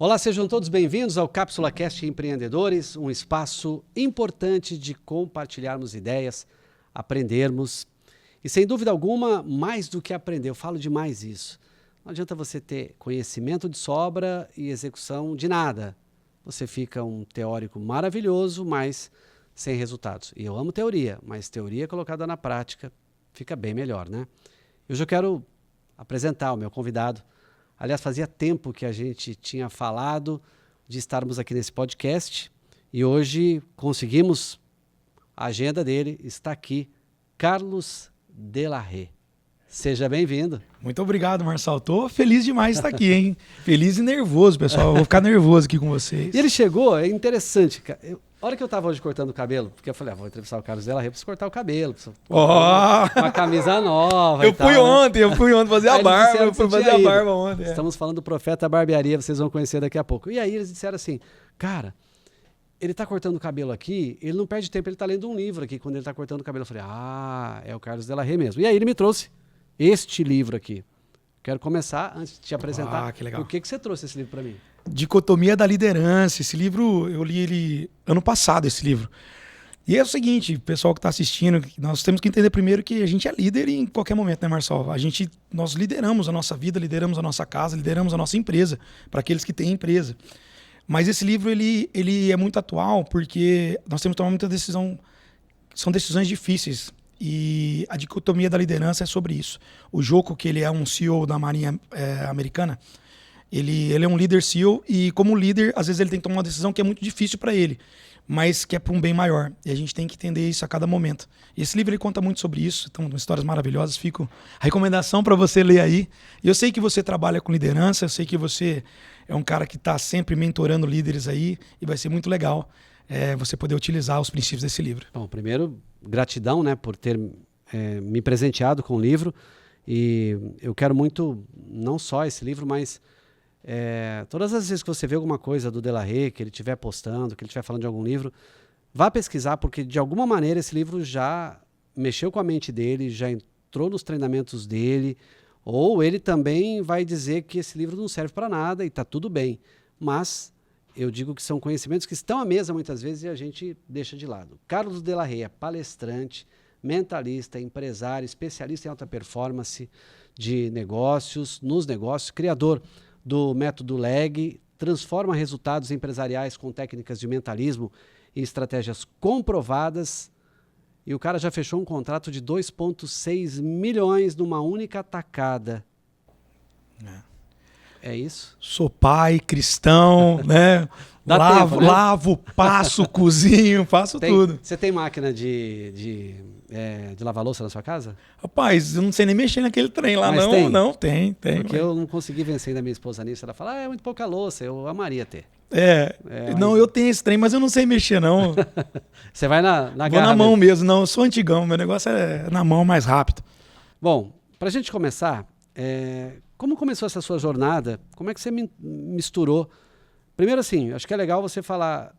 Olá, sejam todos bem-vindos ao Cápsula Cast Empreendedores, um espaço importante de compartilharmos ideias, aprendermos e, sem dúvida alguma, mais do que aprender. Eu falo demais isso. Não adianta você ter conhecimento de sobra e execução de nada. Você fica um teórico maravilhoso, mas sem resultados. E eu amo teoria, mas teoria colocada na prática fica bem melhor, né? Hoje eu quero apresentar o meu convidado. Aliás, fazia tempo que a gente tinha falado de estarmos aqui nesse podcast e hoje conseguimos. A agenda dele está aqui, Carlos Delarrey. Seja bem-vindo. Muito obrigado, Marçal. Tô feliz demais de estar aqui, hein? Feliz e nervoso, pessoal. Eu vou ficar nervoso aqui com vocês. E ele chegou, é interessante, cara. A hora que eu estava hoje cortando o cabelo, porque eu falei, vou entrevistar o Carlos Delarrey, preciso cortar o cabelo, preciso uma camisa nova. Eu fui ontem fazer a barba. Eu fui fazer a barba ontem. Estamos falando do Profeta Barbearia, vocês vão conhecer daqui a pouco. E aí eles disseram assim, cara, ele está cortando o cabelo aqui, ele não perde tempo, ele está lendo um livro aqui quando ele está cortando o cabelo. Eu falei, é o Carlos Delarrey mesmo. E aí ele me trouxe este livro aqui. Quero começar, antes de te apresentar, que legal. Por que você trouxe esse livro para mim? Dicotomia da Liderança. Esse livro, eu li ele ano passado, esse livro. E é o seguinte, pessoal que está assistindo, nós temos que entender primeiro que a gente é líder em qualquer momento, né, Marçal? Nós lideramos a nossa vida, lideramos a nossa casa, lideramos a nossa empresa, para aqueles que têm empresa. Mas esse livro, ele é muito atual porque nós temos que tomar muita decisão, são decisões difíceis. E a dicotomia da liderança é sobre isso. O Joko, que ele é um CEO da Marinha americana, ele é um líder CEO e como líder, às vezes ele tem que tomar uma decisão que é muito difícil para ele, mas que é para um bem maior. E a gente tem que entender isso a cada momento. E esse livro ele conta muito sobre isso, então histórias maravilhosas. Fica a recomendação para você ler aí. E eu sei que você trabalha com liderança, eu sei que você é um cara que está sempre mentorando líderes aí e vai ser muito legal você poder utilizar os princípios desse livro. Bom, primeiro, gratidão, né, por ter me presenteado com o livro. E eu quero muito, não só esse livro, mas todas as vezes que você vê alguma coisa do Delarrey, que ele estiver postando, que ele estiver falando de algum livro, vá pesquisar, porque de alguma maneira esse livro já mexeu com a mente dele, já entrou nos treinamentos dele, ou ele também vai dizer que esse livro não serve para nada e está tudo bem. Mas eu digo que são conhecimentos que estão à mesa muitas vezes e a gente deixa de lado. Carlos Delarrey é palestrante, mentalista, empresário, especialista em alta performance de negócios, nos negócios, criador do método LEG, transforma resultados empresariais com técnicas de mentalismo e estratégias comprovadas. E o cara já fechou um contrato de 2,6 milhões numa única tacada. É isso? Sou pai, cristão, né? Lavo, passo, cozinho, faço tudo. Você tem máquina de lavar louça na sua casa? Rapaz, eu não sei nem mexer naquele trem lá. Mas não. Não, tem. Porque eu não consegui vencer ainda minha esposa nisso. Ela fala, é muito pouca louça, eu amaria ter. Não, eu tenho esse trem, mas eu não sei mexer, não. Você vai na Vou garra na mão mesmo, não. Eu sou antigão, meu negócio é na mão mais rápido. Bom, pra gente começar, como começou essa sua jornada? Como é que você misturou? Primeiro assim, acho que é legal você falar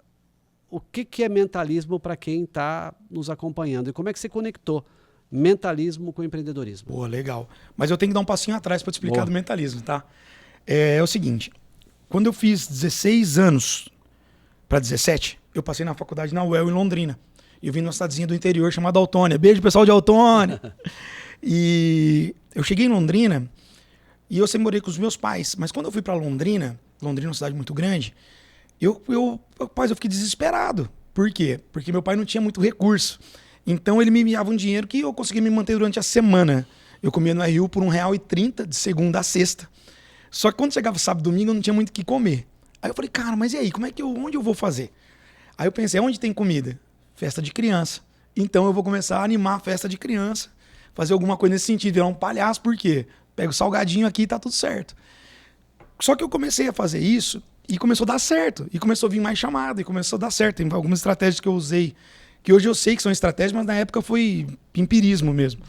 o que é mentalismo para quem está nos acompanhando e como é que você conectou mentalismo com empreendedorismo. Pô, legal. Mas eu tenho que dar um passinho atrás para te explicar do mentalismo, tá? É o seguinte, quando eu fiz 16 anos para 17, eu passei na faculdade na UEL em Londrina. E eu vim numa cidadezinha do interior chamada Autônia. Beijo, pessoal de Autônia! E eu cheguei em Londrina e eu sempre morei com os meus pais. Mas quando eu fui para Londrina é uma cidade muito grande, eu fiquei desesperado. Por quê? Porque meu pai não tinha muito recurso. Então ele me enviava um dinheiro que eu conseguia me manter durante a semana. Eu comia no RU por R$1,30 de segunda a sexta. Só que quando chegava sábado e domingo eu não tinha muito o que comer. Aí eu falei, cara, mas e aí? Onde eu vou fazer? Aí eu pensei, onde tem comida? Festa de criança. Então eu vou começar a animar a festa de criança. Fazer alguma coisa nesse sentido, virar um palhaço. Por quê? Pega o salgadinho aqui e tá tudo certo. Só que eu comecei a fazer isso e começou a dar certo. E começou a vir mais chamada e começou a dar certo. Tem algumas estratégias que eu usei, que hoje eu sei que são estratégias, mas na época foi empirismo mesmo.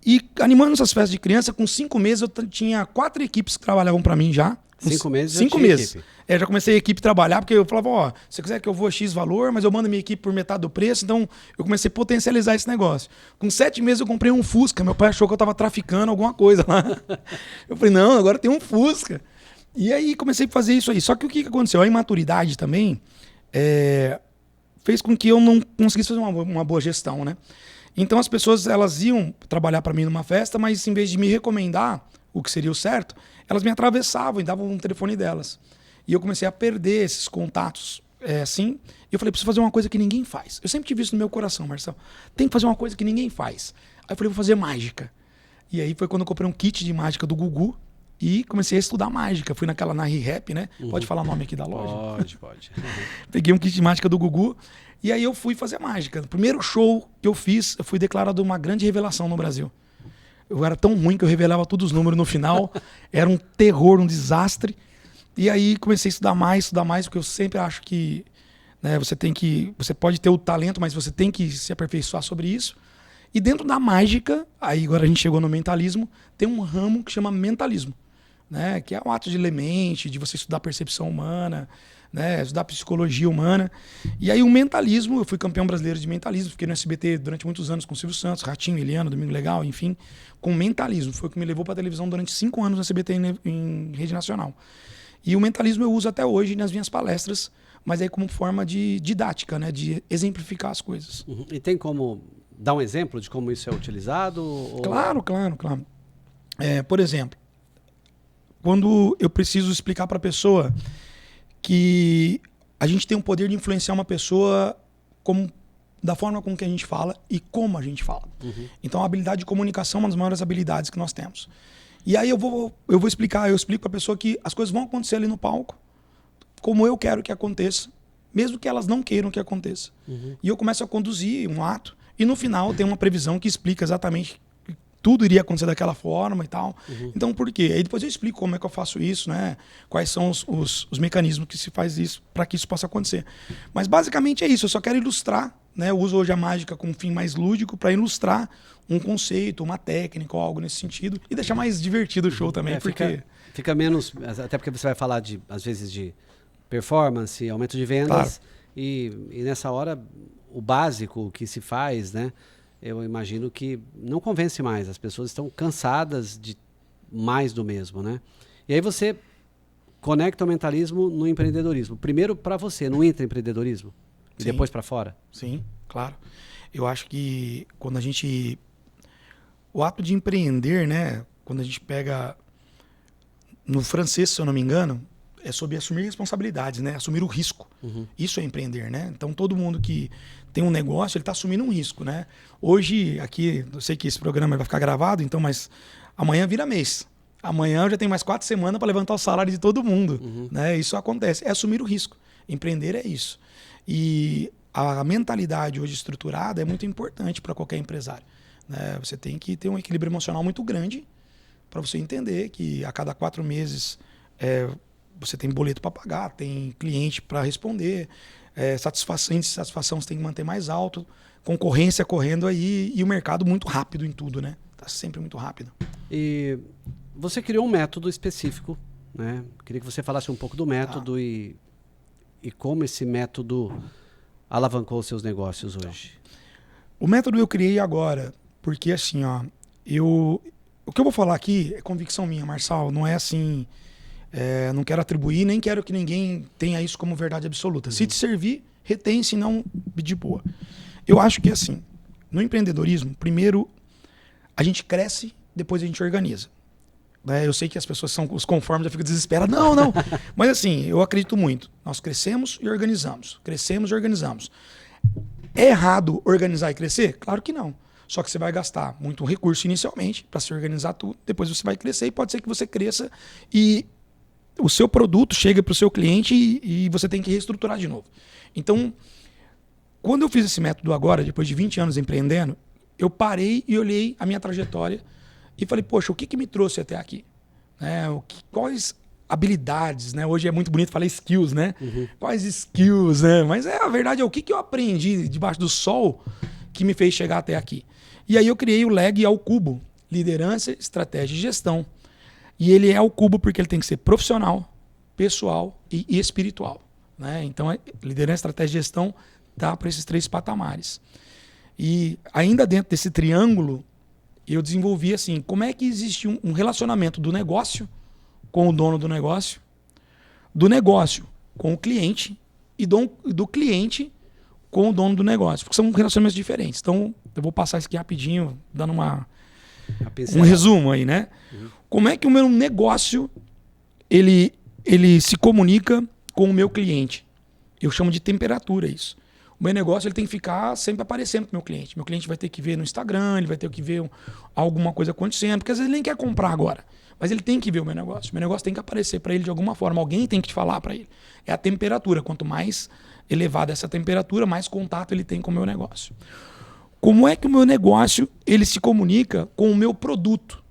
E animando essas festas de criança, com 5 meses eu tinha 4 equipes que trabalhavam para mim já. 5 meses? 5 meses. Já comecei a equipe a trabalhar, porque eu falava, se você quiser que eu vou X valor, mas eu mando minha equipe por metade do preço, então eu comecei a potencializar esse negócio. Com 7 meses eu comprei um Fusca, meu pai achou que eu tava traficando alguma coisa lá. Eu falei, não, agora tem um Fusca. E aí comecei a fazer isso aí. Só que o que aconteceu? A imaturidade também fez com que eu não conseguisse fazer uma boa gestão, né? Então as pessoas, elas iam trabalhar para mim numa festa, mas em vez de me recomendar o que seria o certo, elas me atravessavam e davam um telefone delas. E eu comecei a perder esses contatos assim. E eu falei, preciso fazer uma coisa que ninguém faz. Eu sempre tive isso no meu coração, Marcelo. Tem que fazer uma coisa que ninguém faz. Aí eu falei, vou fazer mágica. E aí foi quando eu comprei um kit de mágica do Gugu e comecei a estudar mágica. Fui na ReHap, né? Pode falar o nome aqui da loja? Pode. Peguei um kit de mágica do Gugu e aí eu fui fazer mágica. No primeiro show que eu fiz, eu fui declarado uma grande revelação no Brasil. Eu era tão ruim que eu revelava todos os números no final. Era um terror, um desastre. E aí comecei a estudar mais, porque eu sempre acho que, né, você pode ter o talento, mas você tem que se aperfeiçoar sobre isso. E dentro da mágica, aí agora a gente chegou no mentalismo, tem um ramo que chama mentalismo, né, que é um ato de mente, de você estudar percepção humana, né, estudar psicologia humana. E aí o mentalismo, eu fui campeão brasileiro de mentalismo, fiquei no SBT durante muitos anos com o Silvio Santos, Ratinho, Eliana, Domingo Legal, enfim, com mentalismo. Foi o que me levou para a televisão durante 5 anos no SBT em rede nacional. E o mentalismo eu uso até hoje nas minhas palestras, mas aí como forma de didática, né, de exemplificar as coisas. Uhum. E tem como dar um exemplo de como isso é utilizado? Ou... Claro. Por exemplo, quando eu preciso explicar para a pessoa que a gente tem o poder de influenciar uma pessoa da forma com que a gente fala e como a gente fala. Uhum. Então a habilidade de comunicação é uma das maiores habilidades que nós temos. E aí eu vou explicar, eu explico para a pessoa que as coisas vão acontecer ali no palco, como eu quero que aconteça, mesmo que elas não queiram que aconteça. Uhum. E eu começo a conduzir um ato, e no final tem uma previsão que explica exatamente que tudo iria acontecer daquela forma e tal. Uhum. Então por quê? Aí depois eu explico como é que eu faço isso, né? Quais são os mecanismos que se faz isso para que isso possa acontecer. Mas basicamente é isso, eu só quero ilustrar, né? Eu uso hoje a mágica com um fim mais lúdico para ilustrar um conceito, uma técnica ou algo nesse sentido e deixar mais divertido o show também, porque fica menos, até porque você vai falar às vezes de performance, aumento de vendas, claro. e nessa hora o básico que se faz, né? Eu imagino que não convence mais, as pessoas estão cansadas de mais do mesmo, né? E aí você conecta o mentalismo no empreendedorismo, primeiro para você, no intraempreendedorismo e depois para fora. Sim, claro. Eu acho que quando o ato de empreender, né? Quando a gente pega no francês, se eu não me engano, é sobre assumir responsabilidades, né? Assumir o risco. Uhum. Isso é empreender, né? Então todo mundo que tem um negócio, ele está assumindo um risco, né? Hoje, aqui, eu sei que esse programa vai ficar gravado, então, mas amanhã vira mês. Amanhã eu já tenho mais 4 semanas para levantar o salário de todo mundo. Uhum. Né? Isso acontece. É assumir o risco. Empreender é isso. E a mentalidade hoje estruturada é muito importante para qualquer empresário. Né? Você tem que ter um equilíbrio emocional muito grande para você entender que a cada 4 meses você tem boleto para pagar, tem cliente para responder, satisfação você tem que manter mais alto, concorrência correndo aí e o mercado muito rápido em tudo, né? Tá sempre muito rápido. E você criou um método específico, né? Queria que você falasse um pouco do método e como esse método alavancou os seus negócios hoje. O método eu criei agora, porque assim, ó, o que eu vou falar aqui é convicção minha, Marçal, não é assim, não quero atribuir, nem quero que ninguém tenha isso como verdade absoluta. Uhum. Se te servir, retém, se não, de boa. Eu acho que assim, no empreendedorismo, primeiro a gente cresce, depois a gente organiza. Eu sei que as pessoas são os conformes, já ficam desesperadas. Não. Mas assim, eu acredito muito. Nós crescemos e organizamos. Crescemos e organizamos. É errado organizar e crescer? Claro que não. Só que você vai gastar muito recurso inicialmente para se organizar tudo. Depois você vai crescer e pode ser que você cresça e o seu produto chega para o seu cliente e você tem que reestruturar de novo. Então, quando eu fiz esse método agora, depois de 20 anos empreendendo, eu parei e olhei a minha trajetória e falei, poxa, o que me trouxe até aqui? Quais habilidades, né? Hoje é muito bonito falar skills, né? Uhum. Quais skills, né? Mas a verdade é o que eu aprendi debaixo do sol que me fez chegar até aqui. E aí eu criei o LEG ao cubo, liderança, estratégia e gestão. E ele é ao cubo porque ele tem que ser profissional, pessoal e espiritual. Né? Então, liderança, estratégia e gestão dá para esses 3 patamares. E ainda dentro desse triângulo, eu desenvolvi assim, como é que existe um relacionamento do negócio com o dono do negócio do negócio com o cliente e do cliente com o dono do negócio, porque são relacionamentos diferentes. Então, eu vou passar isso aqui rapidinho, dando um resumo aí, né? Como é que o meu negócio ele se comunica com o meu cliente? Eu chamo de temperatura isso. O meu negócio ele tem que ficar sempre aparecendo para o meu cliente. Meu cliente vai ter que ver no Instagram, ele vai ter que ver alguma coisa acontecendo, porque às vezes ele nem quer comprar agora, mas ele tem que ver o meu negócio. O meu negócio tem que aparecer para ele de alguma forma. Alguém tem que te falar para ele. É a temperatura. Quanto mais elevada essa temperatura, mais contato ele tem com o meu negócio. Como é que o meu negócio ele se comunica com o meu produto?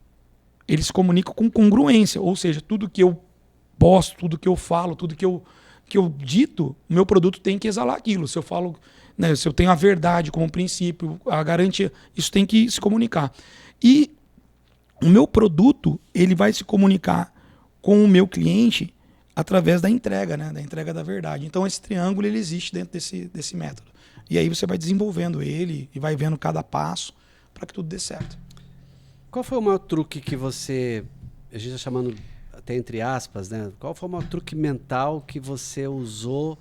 Ele se comunica com congruência, ou seja, tudo que eu posto, tudo que eu falo, tudo que eu dito, o meu produto tem que exalar aquilo. Se eu falo, né, se eu tenho a verdade como princípio, a garantia, isso tem que se comunicar. E o meu produto, ele vai se comunicar com o meu cliente através da entrega, né, da entrega da verdade. Então esse triângulo ele existe dentro desse método. E aí você vai desenvolvendo ele e vai vendo cada passo para que tudo dê certo. Qual foi o maior truque que você, a gente está chamando até entre aspas, né? Qual foi o maior truque mental que você usou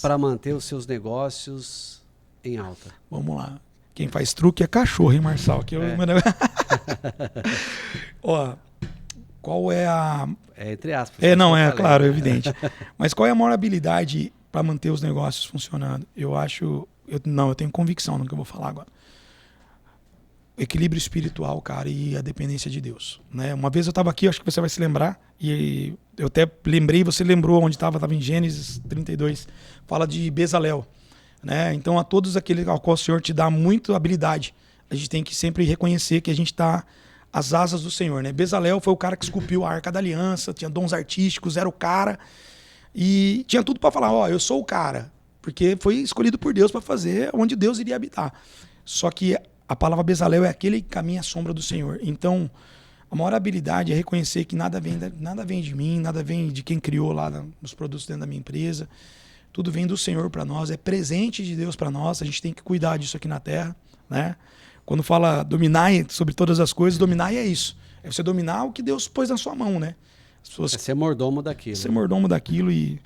para manter os seus negócios em alta? Vamos lá. Quem faz truque é cachorro, hein, Marçal? Aqui Ó, qual é a... É entre aspas. Não, é claro, é evidente. Mas qual é a maior habilidade para manter os negócios funcionando? Eu tenho convicção no que eu vou falar agora. Equilíbrio espiritual, cara, e a dependência de Deus, né? Uma vez eu estava aqui, acho que você vai se lembrar, e eu até lembrei, você lembrou onde estava em Gênesis 32, fala de Bezalel, né? Então a todos aqueles ao qual o Senhor te dá muita habilidade, a gente tem que sempre reconhecer que a gente está às asas do Senhor, né? Bezalel foi o cara que esculpiu a Arca da Aliança, tinha dons artísticos, era o cara, e tinha tudo para falar, eu sou o cara, porque foi escolhido por Deus para fazer onde Deus iria habitar. Só que a palavra Bezalel é aquele que caminha à sombra do Senhor. Então, a maior habilidade é reconhecer que nada vem de mim, nada vem de quem criou lá nos produtos dentro da minha empresa. Tudo vem do Senhor para nós, é presente de Deus para nós. A gente tem que cuidar disso aqui na Terra, né? Quando fala dominar sobre todas as coisas, dominar é isso. É você dominar o que Deus pôs na sua mão, né? É ser mordomo daquilo. Ser mordomo daquilo e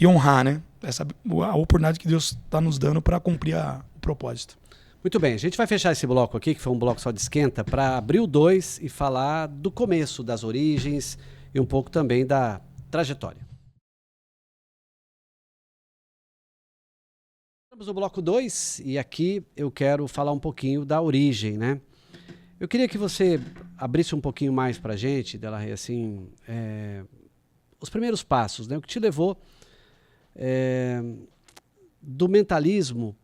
honrar, né? A oportunidade que Deus está nos dando para cumprir o propósito. Muito bem, a gente vai fechar esse bloco aqui, que foi um bloco só de esquenta, para abrir o 2 e falar do começo, das origens e um pouco também da trajetória. Estamos no bloco 2 e aqui eu quero falar um pouquinho da origem, né? Eu queria que você abrisse um pouquinho mais para a gente, Delarey, assim, os primeiros passos, né? O que te levou do mentalismo,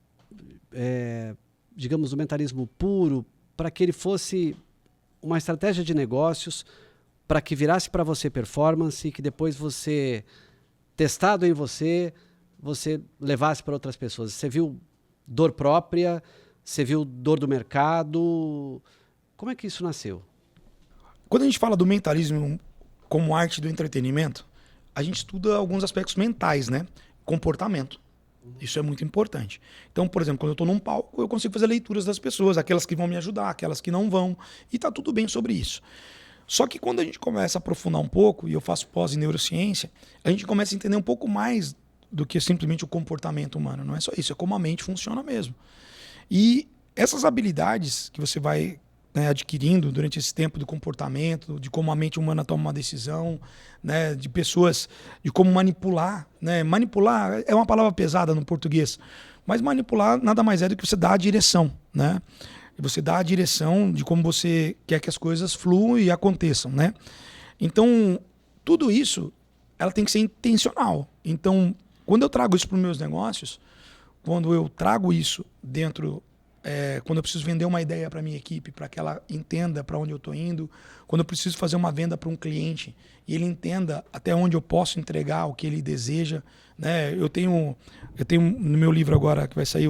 digamos, do mentalismo puro, para que ele fosse uma estratégia de negócios, para que virasse para você performance e que depois você, testado em você levasse para outras pessoas. Você viu dor própria, você viu dor do mercado. Como é que isso nasceu? Quando a gente fala do mentalismo como arte do entretenimento, a gente estuda alguns aspectos mentais, né? Comportamento. Isso é muito importante. Então, por exemplo, quando eu estou num palco, eu consigo fazer leituras das pessoas, aquelas que vão me ajudar, aquelas que não vão, e está tudo bem sobre isso. Só que quando a gente começa a aprofundar um pouco, e eu faço pós em neurociência, a gente começa a entender um pouco mais do que simplesmente o comportamento humano. Não é só isso, é como a mente funciona mesmo. E essas habilidades que você vai, né, adquirindo durante esse tempo do comportamento, de como a mente humana toma uma decisão, né, de pessoas, de como manipular, né? Manipular é uma palavra pesada no português, mas manipular nada mais é do que você dar a direção, né? E você dá a direção de como você quer que as coisas fluam e aconteçam, né? Então, tudo isso, ela tem que ser intencional. Então, quando eu trago isso para os meus negócios, quando eu trago isso dentro... quando eu preciso vender uma ideia para a minha equipe, para que ela entenda para onde eu estou indo, quando eu preciso fazer uma venda para um cliente e ele entenda até onde eu posso entregar o que ele deseja, né? Eu tenho no meu livro agora, que vai sair,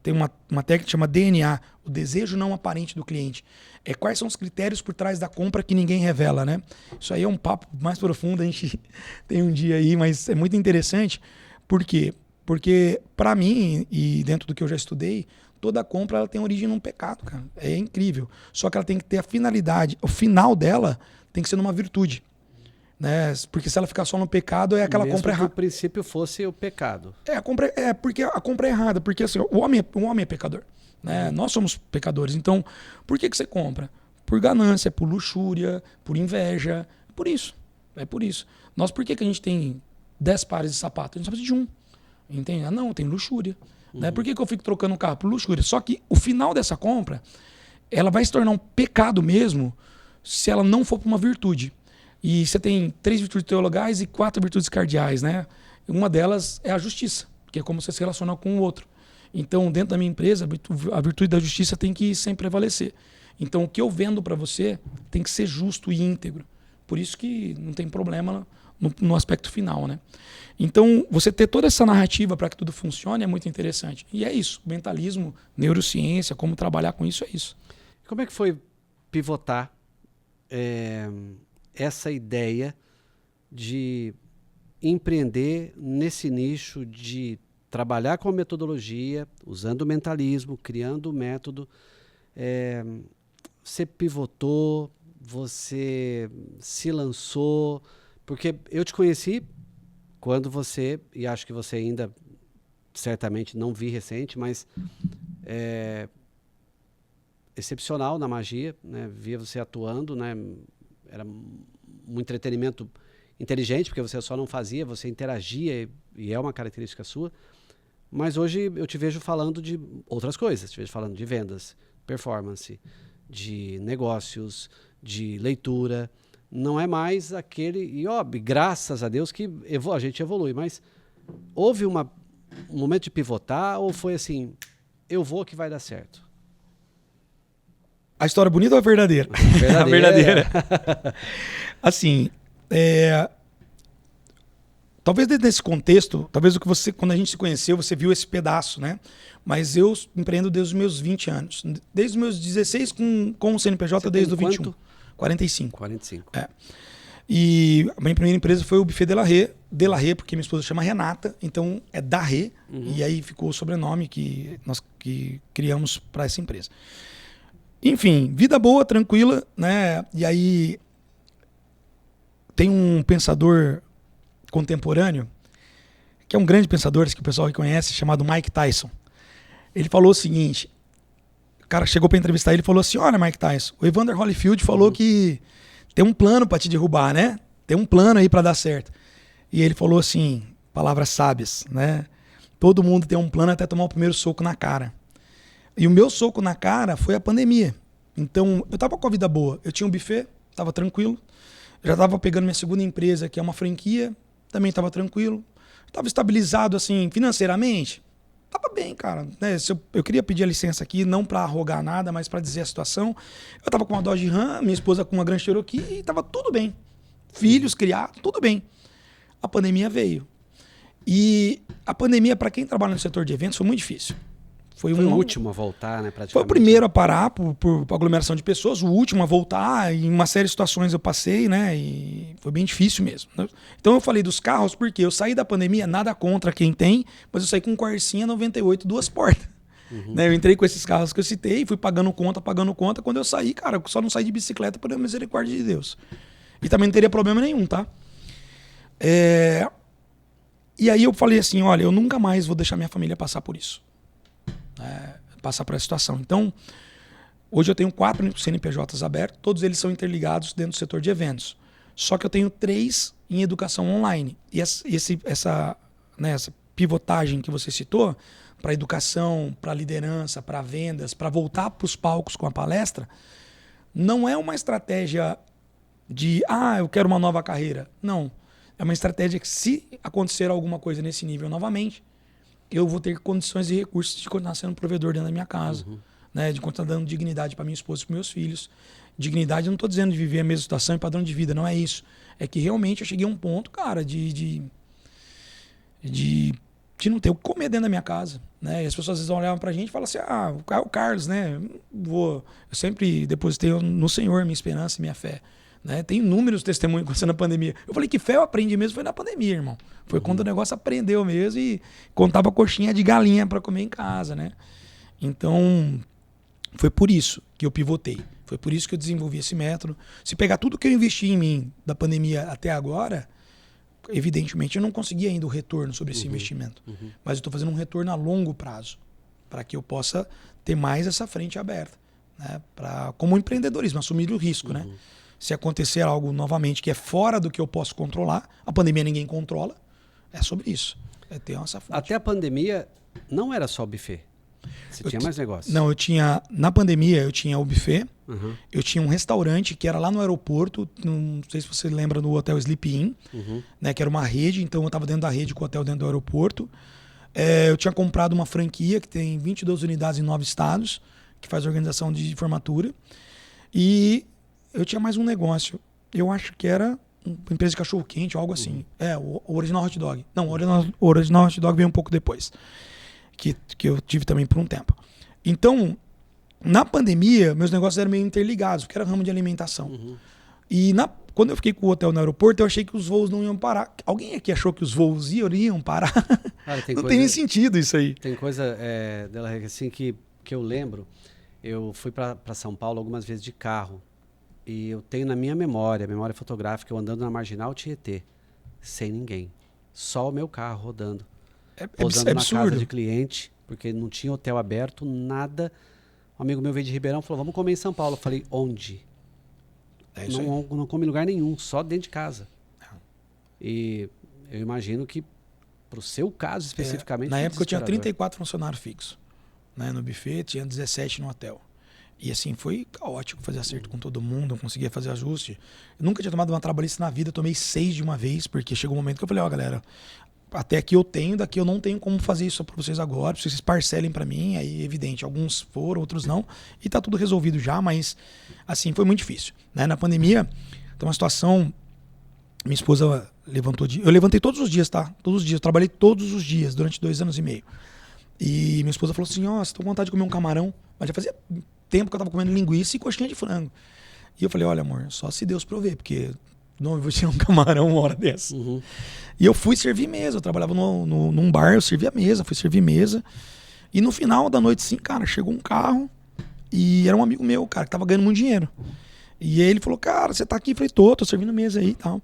tem uma técnica que chama DNA, o desejo não aparente do cliente. Quais são os critérios por trás da compra que ninguém revela, né? Isso aí é um papo mais profundo, a gente tem um dia aí, mas é muito interessante. Por quê? Porque, para mim, e dentro do que eu já estudei, toda compra ela tem origem num pecado, cara. É incrível. Só que ela tem que ter a finalidade, o final dela tem que ser numa virtude. Né? Porque se ela ficar só no pecado, é aquela Mesmo compra que errada. o princípio fosse o pecado. Porque a compra é errada. Porque assim, o homem é pecador. Né? Nós somos pecadores. Então, por que você compra? Por ganância, por luxúria, por inveja. Por isso. É por isso. Por que a gente tem 10 pares de sapato? A gente só precisa de um. Entende? Ah, não, tem luxúria. Né? Por que eu fico trocando o carro? Por luxúria. Só que o final dessa compra, ela vai se tornar um pecado mesmo se ela não for para uma virtude. E você tem 3 virtudes teologais e 4 virtudes cardeais, né? Uma delas é a justiça, que é como você se relaciona com o outro. Então, dentro da minha empresa, a virtude da justiça tem que sempre prevalecer. Então, o que eu vendo para você tem que ser justo e íntegro. Por isso que não tem problema no aspecto final, né? Então, você ter toda essa narrativa para que tudo funcione é muito interessante. E é isso, mentalismo, neurociência, como trabalhar com isso, é isso. Como é que foi pivotar essa ideia de empreender nesse nicho de trabalhar com a metodologia, usando o mentalismo, criando o método? Você pivotou, você se lançou, porque eu te conheci quando você, e acho que você ainda certamente não vi recente, mas excepcional na magia, né? Via você atuando, né? Era um entretenimento inteligente, porque você só não fazia, você interagia, e é uma característica sua. Mas hoje eu te vejo falando de outras coisas, te vejo falando de vendas, performance, de negócios, de leitura. Não é mais aquele... E, graças a Deus que a gente evolui, mas houve um momento de pivotar ou foi assim, eu vou que vai dar certo? A história bonita ou a verdadeira? Verdadeira. A verdadeira. Assim, talvez dentro desse contexto, talvez o que você, quando a gente se conheceu, você viu esse pedaço, né? Mas eu empreendo desde os meus 20 anos. Desde os meus 16 com o CNPJ, você desde os 21. Quanto? 45. 45. E a minha primeira empresa foi o Buffet de la Rê, porque minha esposa chama Renata, então é da Rê, e aí ficou o sobrenome que nós criamos para essa empresa. Enfim, vida boa, tranquila, né? E aí tem um pensador contemporâneo, que é um grande pensador, que o pessoal conhece, chamado Mike Tyson. Ele falou o seguinte, o cara chegou para entrevistar ele e falou assim, olha, Mike Tyson, o Evander Holyfield falou que tem um plano para te derrubar, né? Tem um plano aí para dar certo. E ele falou assim, palavras sábias, né? Todo mundo tem um plano até tomar o primeiro soco na cara. E o meu soco na cara foi a pandemia. Então, eu tava com a vida boa. Eu tinha um buffet, tava tranquilo. Já tava pegando minha segunda empresa, que é uma franquia, também tava tranquilo. Tava estabilizado, assim, financeiramente. Tava bem, cara. Né? Eu queria pedir a licença aqui, não pra arrogar nada, mas pra dizer a situação. Eu tava com uma Dodge Ram, minha esposa com uma Grand Cherokee, e tava tudo bem. Filhos, criados, tudo bem. A pandemia veio. E a pandemia, para quem trabalha no setor de eventos, foi muito difícil. Foi o último a voltar, né? Praticamente. Foi o primeiro a parar por aglomeração de pessoas, o último a voltar. Em uma série de situações eu passei, né? E foi bem difícil mesmo. Então eu falei dos carros porque eu saí da pandemia, nada contra quem tem, mas eu saí com um Corsinha 98, 2 portas. Né? Eu entrei com esses carros que eu citei, fui pagando conta. Quando eu saí, cara, eu só não saí de bicicleta por misericórdia de Deus. E também não teria problema nenhum, tá? E aí eu falei assim, olha, eu nunca mais vou deixar minha família passar por isso. Passar por essa situação. Então, hoje eu tenho 4 CNPJs abertos, todos eles são interligados dentro do setor de eventos. Só que eu tenho 3 em educação online. E essa pivotagem que você citou, para educação, para liderança, para vendas, para voltar para os palcos com a palestra, não é uma estratégia de, eu quero uma nova carreira. Não. É uma estratégia que, se acontecer alguma coisa nesse nível novamente, eu vou ter condições e recursos de continuar sendo provedor dentro da minha casa, né? De continuar dando dignidade para minha esposa e para meus filhos. Dignidade, eu não estou dizendo de viver a mesma situação e padrão de vida, não é isso. É que realmente eu cheguei a um ponto, cara, de não ter o que comer dentro da minha casa, né? E as pessoas às vezes olhavam pra gente e falavam assim, o Carlos, né? Eu sempre depositei no Senhor minha esperança e minha fé. Né? Tem inúmeros testemunhos acontecendo na pandemia. Eu falei que fé eu aprendi mesmo foi na pandemia, irmão. Foi quando o negócio aprendeu mesmo e contava coxinha de galinha para comer em casa, né? Então, foi por isso que eu pivotei. Foi por isso que eu desenvolvi esse método. Se pegar tudo que eu investi em mim da pandemia até agora, evidentemente eu não consegui ainda o retorno sobre esse investimento. Mas eu estou fazendo um retorno a longo prazo, para que eu possa ter mais essa frente aberta. Né? Como empreendedorismo, assumir o risco. Né? Se acontecer algo novamente que é fora do que eu posso controlar, a pandemia ninguém controla, é sobre isso. É ter essa fonte. Até a pandemia não era só o buffet. Você tinha mais negócios? Não, na pandemia eu tinha o buffet, eu tinha um restaurante que era lá no aeroporto, não sei se você lembra do Hotel Sleep Inn, né, que era uma rede, então eu estava dentro da rede com o hotel dentro do aeroporto. Eu tinha comprado uma franquia que tem 22 unidades em 9 estados, que faz organização de formatura. E eu tinha mais um negócio, eu acho que era uma empresa de cachorro-quente ou algo assim. O Original Hot Dog. Não, o Original Hot Dog veio um pouco depois. Que eu tive também por um tempo. Então, na pandemia, meus negócios eram meio interligados, porque era ramo de alimentação. E quando eu fiquei com o hotel no aeroporto, eu achei que os voos não iam parar. Alguém aqui achou que os voos iriam parar? Cara, não tem nem sentido isso aí. Tem coisa dela assim que eu lembro. Eu fui para São Paulo algumas vezes de carro. E eu tenho na minha memória fotográfica, eu andando na Marginal Tietê, sem ninguém. Só o meu carro rodando. Pousando na casa de cliente, porque não tinha hotel aberto, nada. Um amigo meu veio de Ribeirão e falou, vamos comer em São Paulo. Eu falei, onde? Não come em lugar nenhum, só dentro de casa. E eu imagino que, para o seu caso especificamente... Na época eu tinha 34 funcionários fixos. Né, no buffet, tinha 17 no hotel. E assim, foi caótico fazer acerto com todo mundo, não conseguia fazer ajuste. Eu nunca tinha tomado uma trabalhista na vida, eu tomei 6 de uma vez, porque chegou um momento que eu falei, galera... Até aqui eu tenho, daqui eu não tenho como fazer isso para vocês agora, vocês parcelem para mim, aí evidente, alguns foram, outros não, e tá tudo resolvido já, mas assim, foi muito difícil. Né? Na pandemia, tem uma situação, minha esposa levantou, eu levantei todos os dias, tá? Todos os dias, eu trabalhei todos os dias, durante 2 anos e meio. E minha esposa falou assim, você tá com vontade de comer um camarão? Mas já fazia tempo que eu tava comendo linguiça e coxinha de frango. E eu falei, olha amor, só se Deus prover, porque... Não, eu vou tirar um camarão uma hora dessa. E eu fui servir mesa. Eu trabalhava num bar, eu servia mesa, fui servir mesa. E no final da noite, sim, cara, chegou um carro e era um amigo meu, cara, que tava ganhando muito dinheiro. E ele falou, cara, você tá aqui? Eu falei, tô servindo mesa aí e tal.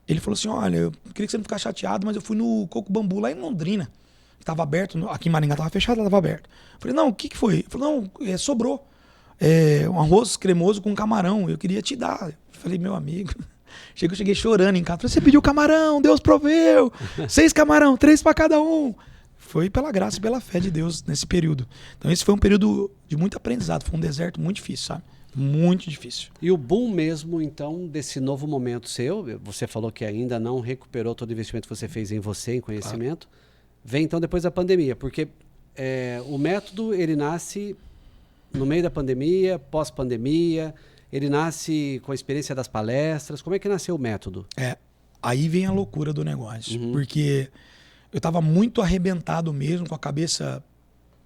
Ele falou assim, olha, eu queria que você não ficasse chateado, mas eu fui no Coco Bambu lá em Londrina. Tava aberto, aqui em Maringá tava fechado, tava aberto. Eu falei, não, o que foi? Ele falou, não, sobrou. Um arroz cremoso com camarão, eu queria te dar. Eu falei, meu amigo... Eu cheguei chorando em casa. Falei, você pediu camarão, Deus proveu. 6 camarão, 3 para cada um. Foi pela graça e pela fé de Deus nesse período. Então esse foi um período de muito aprendizado. Foi um deserto muito difícil, sabe? Muito difícil. E o boom mesmo, então, desse novo momento seu, você falou que ainda não recuperou todo o investimento que você fez em você, em conhecimento, vem então depois da pandemia. Porque o método, ele nasce no meio da pandemia, pós-pandemia... Ele nasce com a experiência das palestras. Como é que nasceu o método? Aí vem a loucura do negócio. Porque eu estava muito arrebentado mesmo, com a cabeça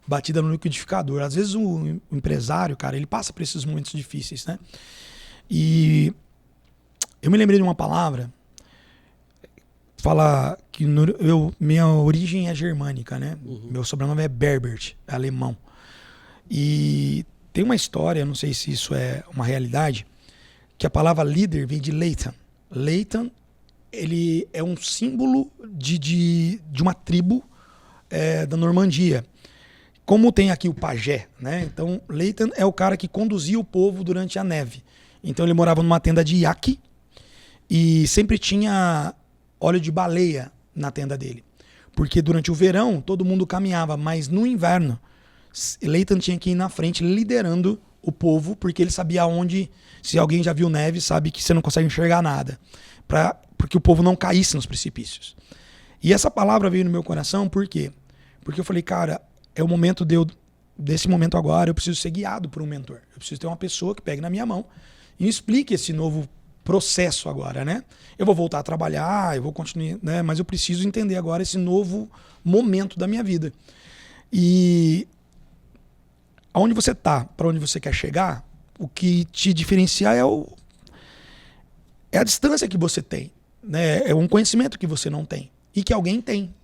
batida no liquidificador. Às vezes o empresário, cara, ele passa por esses momentos difíceis, né? E eu me lembrei de uma palavra, fala que minha origem é germânica, né? Meu sobrenome é Berbert, é alemão. E... Tem uma história, não sei se isso é uma realidade, que a palavra líder vem de Leighton. Leighton, ele é um símbolo de uma tribo da Normandia. Como tem aqui o pajé, né? Então, Leighton é o cara que conduzia o povo durante a neve. Então, ele morava numa tenda de iaque e sempre tinha óleo de baleia na tenda dele. Porque durante o verão, todo mundo caminhava, mas no inverno, Leighton tinha que ir na frente liderando o povo, porque ele sabia onde, se alguém já viu neve, sabe que você não consegue enxergar nada, porque o povo não caísse nos precipícios. E essa palavra veio no meu coração, por quê? Porque eu falei, cara, é o momento desse momento agora, eu preciso ser guiado por um mentor. Eu preciso ter uma pessoa que pegue na minha mão e me explique esse novo processo agora, né? Eu vou voltar a trabalhar, eu vou continuar, né? Mas eu preciso entender agora esse novo momento da minha vida. E aonde você está, para onde você quer chegar, o que te diferenciar é a distância que você tem. Né? É um conhecimento que você não tem e que alguém tem.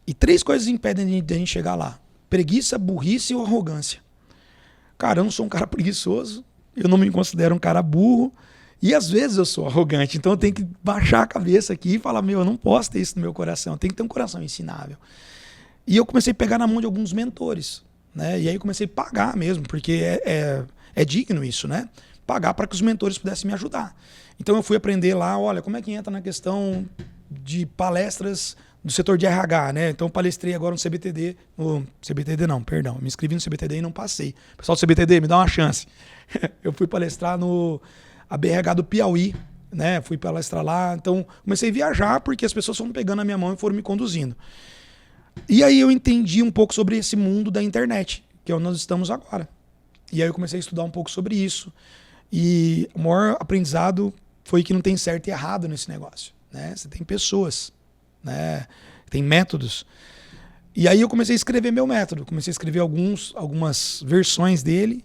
E 3 coisas impedem de a gente chegar lá. Preguiça, burrice ou arrogância. Cara, eu não sou um cara preguiçoso, eu não me considero um cara burro. E às vezes eu sou arrogante, então eu tenho que baixar a cabeça aqui e falar, eu não posso ter isso no meu coração, eu tenho que ter um coração ensinável. E eu comecei a pegar na mão de alguns mentores, né? E aí eu comecei a pagar mesmo, porque é digno isso, né? Pagar para que os mentores pudessem me ajudar. Então eu fui aprender lá, olha, como é que entra na questão de palestras do setor de RH, né? Então eu palestrei agora no CBTD, me inscrevi no CBTD e não passei. Pessoal do CBTD, me dá uma chance. Eu fui palestrar no BRH do Piauí, né? Fui palestrar lá, então comecei a viajar porque as pessoas foram pegando a minha mão e foram me conduzindo. E aí eu entendi um pouco sobre esse mundo da internet, que é onde nós estamos agora. E aí eu comecei a estudar um pouco sobre isso. E o maior aprendizado foi que não tem certo e errado nesse negócio, né? Você tem pessoas, né? Tem métodos. E aí eu comecei a escrever meu método, comecei a escrever algumas versões dele.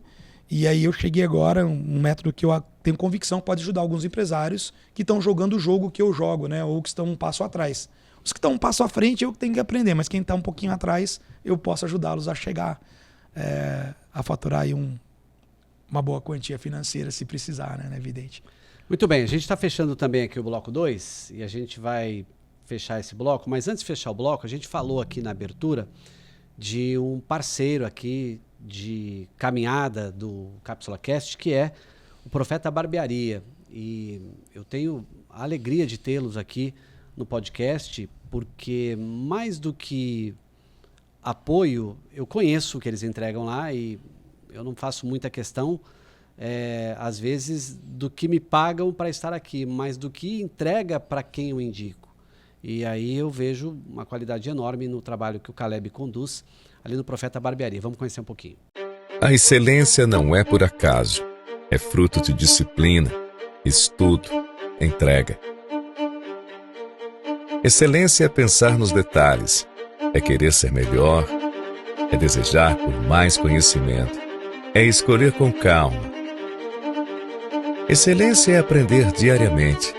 E aí eu cheguei agora um método que eu tenho convicção que pode ajudar alguns empresários que estão jogando o jogo que eu jogo, né? Ou que estão um passo atrás. Os que estão um passo à frente eu tenho que aprender, mas quem está um pouquinho atrás eu posso ajudá-los a chegar a faturar aí uma boa quantia financeira se precisar, né? É evidente. Muito bem, a gente está fechando também aqui o bloco 2 e a gente vai fechar esse bloco, mas antes de fechar o bloco, a gente falou aqui na abertura de um parceiro aqui de caminhada do Cápsula Cast, que é o Profeta Barbearia. E eu tenho a alegria de tê-los aqui no podcast, porque mais do que apoio, eu conheço o que eles entregam lá e eu não faço muita questão, às vezes, do que me pagam para estar aqui, mas do que entrega para quem eu indico. E aí eu vejo uma qualidade enorme no trabalho que o Caleb conduz ali no Profeta Barbearia. Vamos conhecer um pouquinho. A excelência não é por acaso. É fruto de disciplina, estudo, entrega. Excelência é pensar nos detalhes, é querer ser melhor, é desejar por mais conhecimento, é escolher com calma. Excelência é aprender diariamente,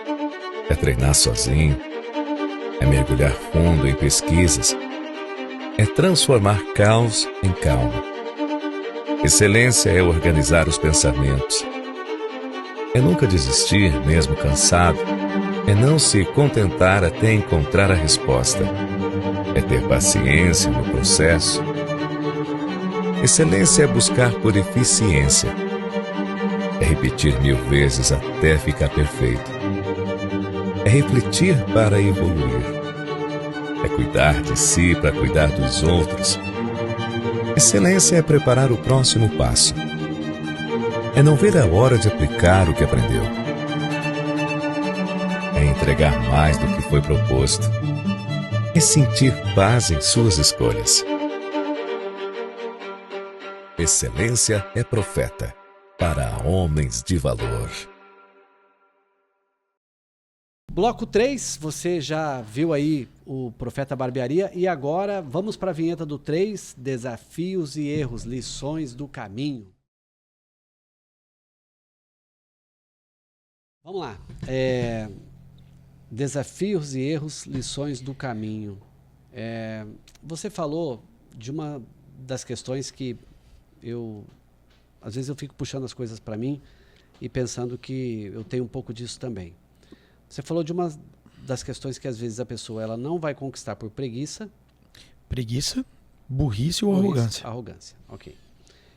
é treinar sozinho, é mergulhar fundo em pesquisas, é transformar caos em calma. Excelência é organizar os pensamentos, é nunca desistir, mesmo cansado, é não se contentar até encontrar a resposta, é ter paciência no processo. Excelência é buscar por eficiência, é repetir 1000 vezes até ficar perfeito, é refletir para evoluir, é cuidar de si para cuidar dos outros. Excelência é preparar o próximo passo, é não ver a hora de aplicar o que aprendeu, é entregar mais do que foi proposto, é sentir paz em suas escolhas. Excelência é Profeta, para homens de valor. Bloco 3, você já viu aí o Profeta Barbearia e agora vamos para a vinheta do 3, desafios e erros, lições do caminho. Vamos lá. Desafios e erros, lições do caminho. Você falou de uma das questões que às vezes eu fico puxando as coisas para mim e pensando que eu tenho um pouco disso também. Você falou de uma das questões que às vezes a pessoa ela não vai conquistar por preguiça. Preguiça, burrice ou arrogância? Arrogância, ok.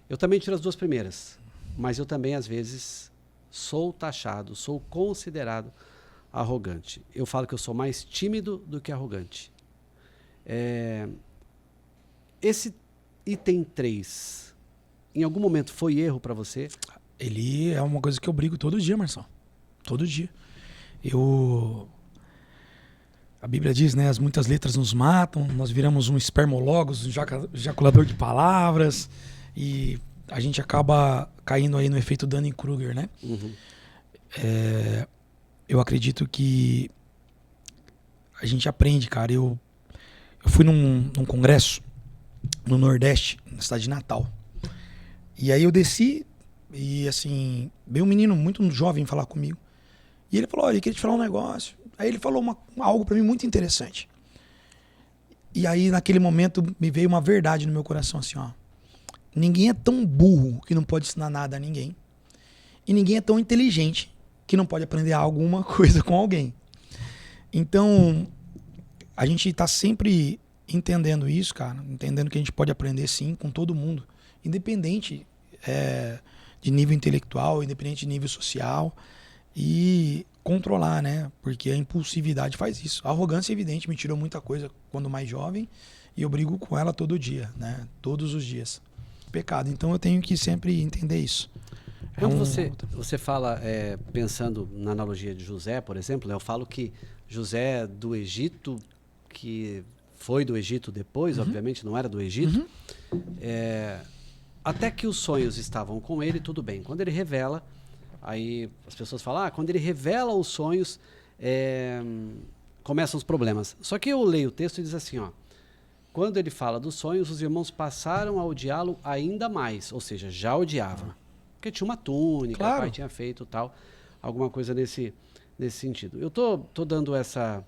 Eu também tiro as duas primeiras, mas eu também às vezes sou taxado, sou considerado arrogante. Eu falo que eu sou mais tímido do que arrogante. Esse item 3, em algum momento foi erro para você? Ele é uma coisa que eu brigo todo dia, Marcelo. Todo dia. A Bíblia diz, né? As muitas letras nos matam, nós viramos um espermologos, um ejaculador de palavras, e a gente acaba caindo aí no efeito Dunning-Kruger, né? Uhum. Eu acredito que a gente aprende, cara. Eu fui num congresso no Nordeste, na cidade de Natal. E aí eu desci e, assim, veio um menino muito jovem falar comigo. E ele falou, olha, eu queria te falar um negócio. Aí ele falou algo pra mim muito interessante. E aí, naquele momento, me veio uma verdade no meu coração, assim, ó. Ninguém é tão burro que não pode ensinar nada a ninguém. E ninguém é tão inteligente que não pode aprender alguma coisa com alguém. Então, a gente tá sempre entendendo isso, cara. Entendendo que a gente pode aprender, sim, com todo mundo. Independente de nível intelectual, independente de nível social. E controlar, né? Porque a impulsividade faz isso. A arrogância, evidente, me tirou muita coisa quando mais jovem. E eu brigo com ela todo dia, né? Todos os dias. Pecado. Então eu tenho que sempre entender isso. Quando você fala, pensando na analogia de José, por exemplo, né, eu falo que José do Egito, que foi do Egito depois, obviamente não era do Egito, até que os sonhos estavam com ele, tudo bem. Quando ele revela, aí as pessoas falam, quando ele revela os sonhos, começam os problemas. Só que eu leio o texto e diz assim, quando ele fala dos sonhos, os irmãos passaram a odiá-lo ainda mais, ou seja, já odiavam. Porque tinha uma túnica, claro. O pai tinha feito tal, alguma coisa nesse sentido. Eu tô dando essa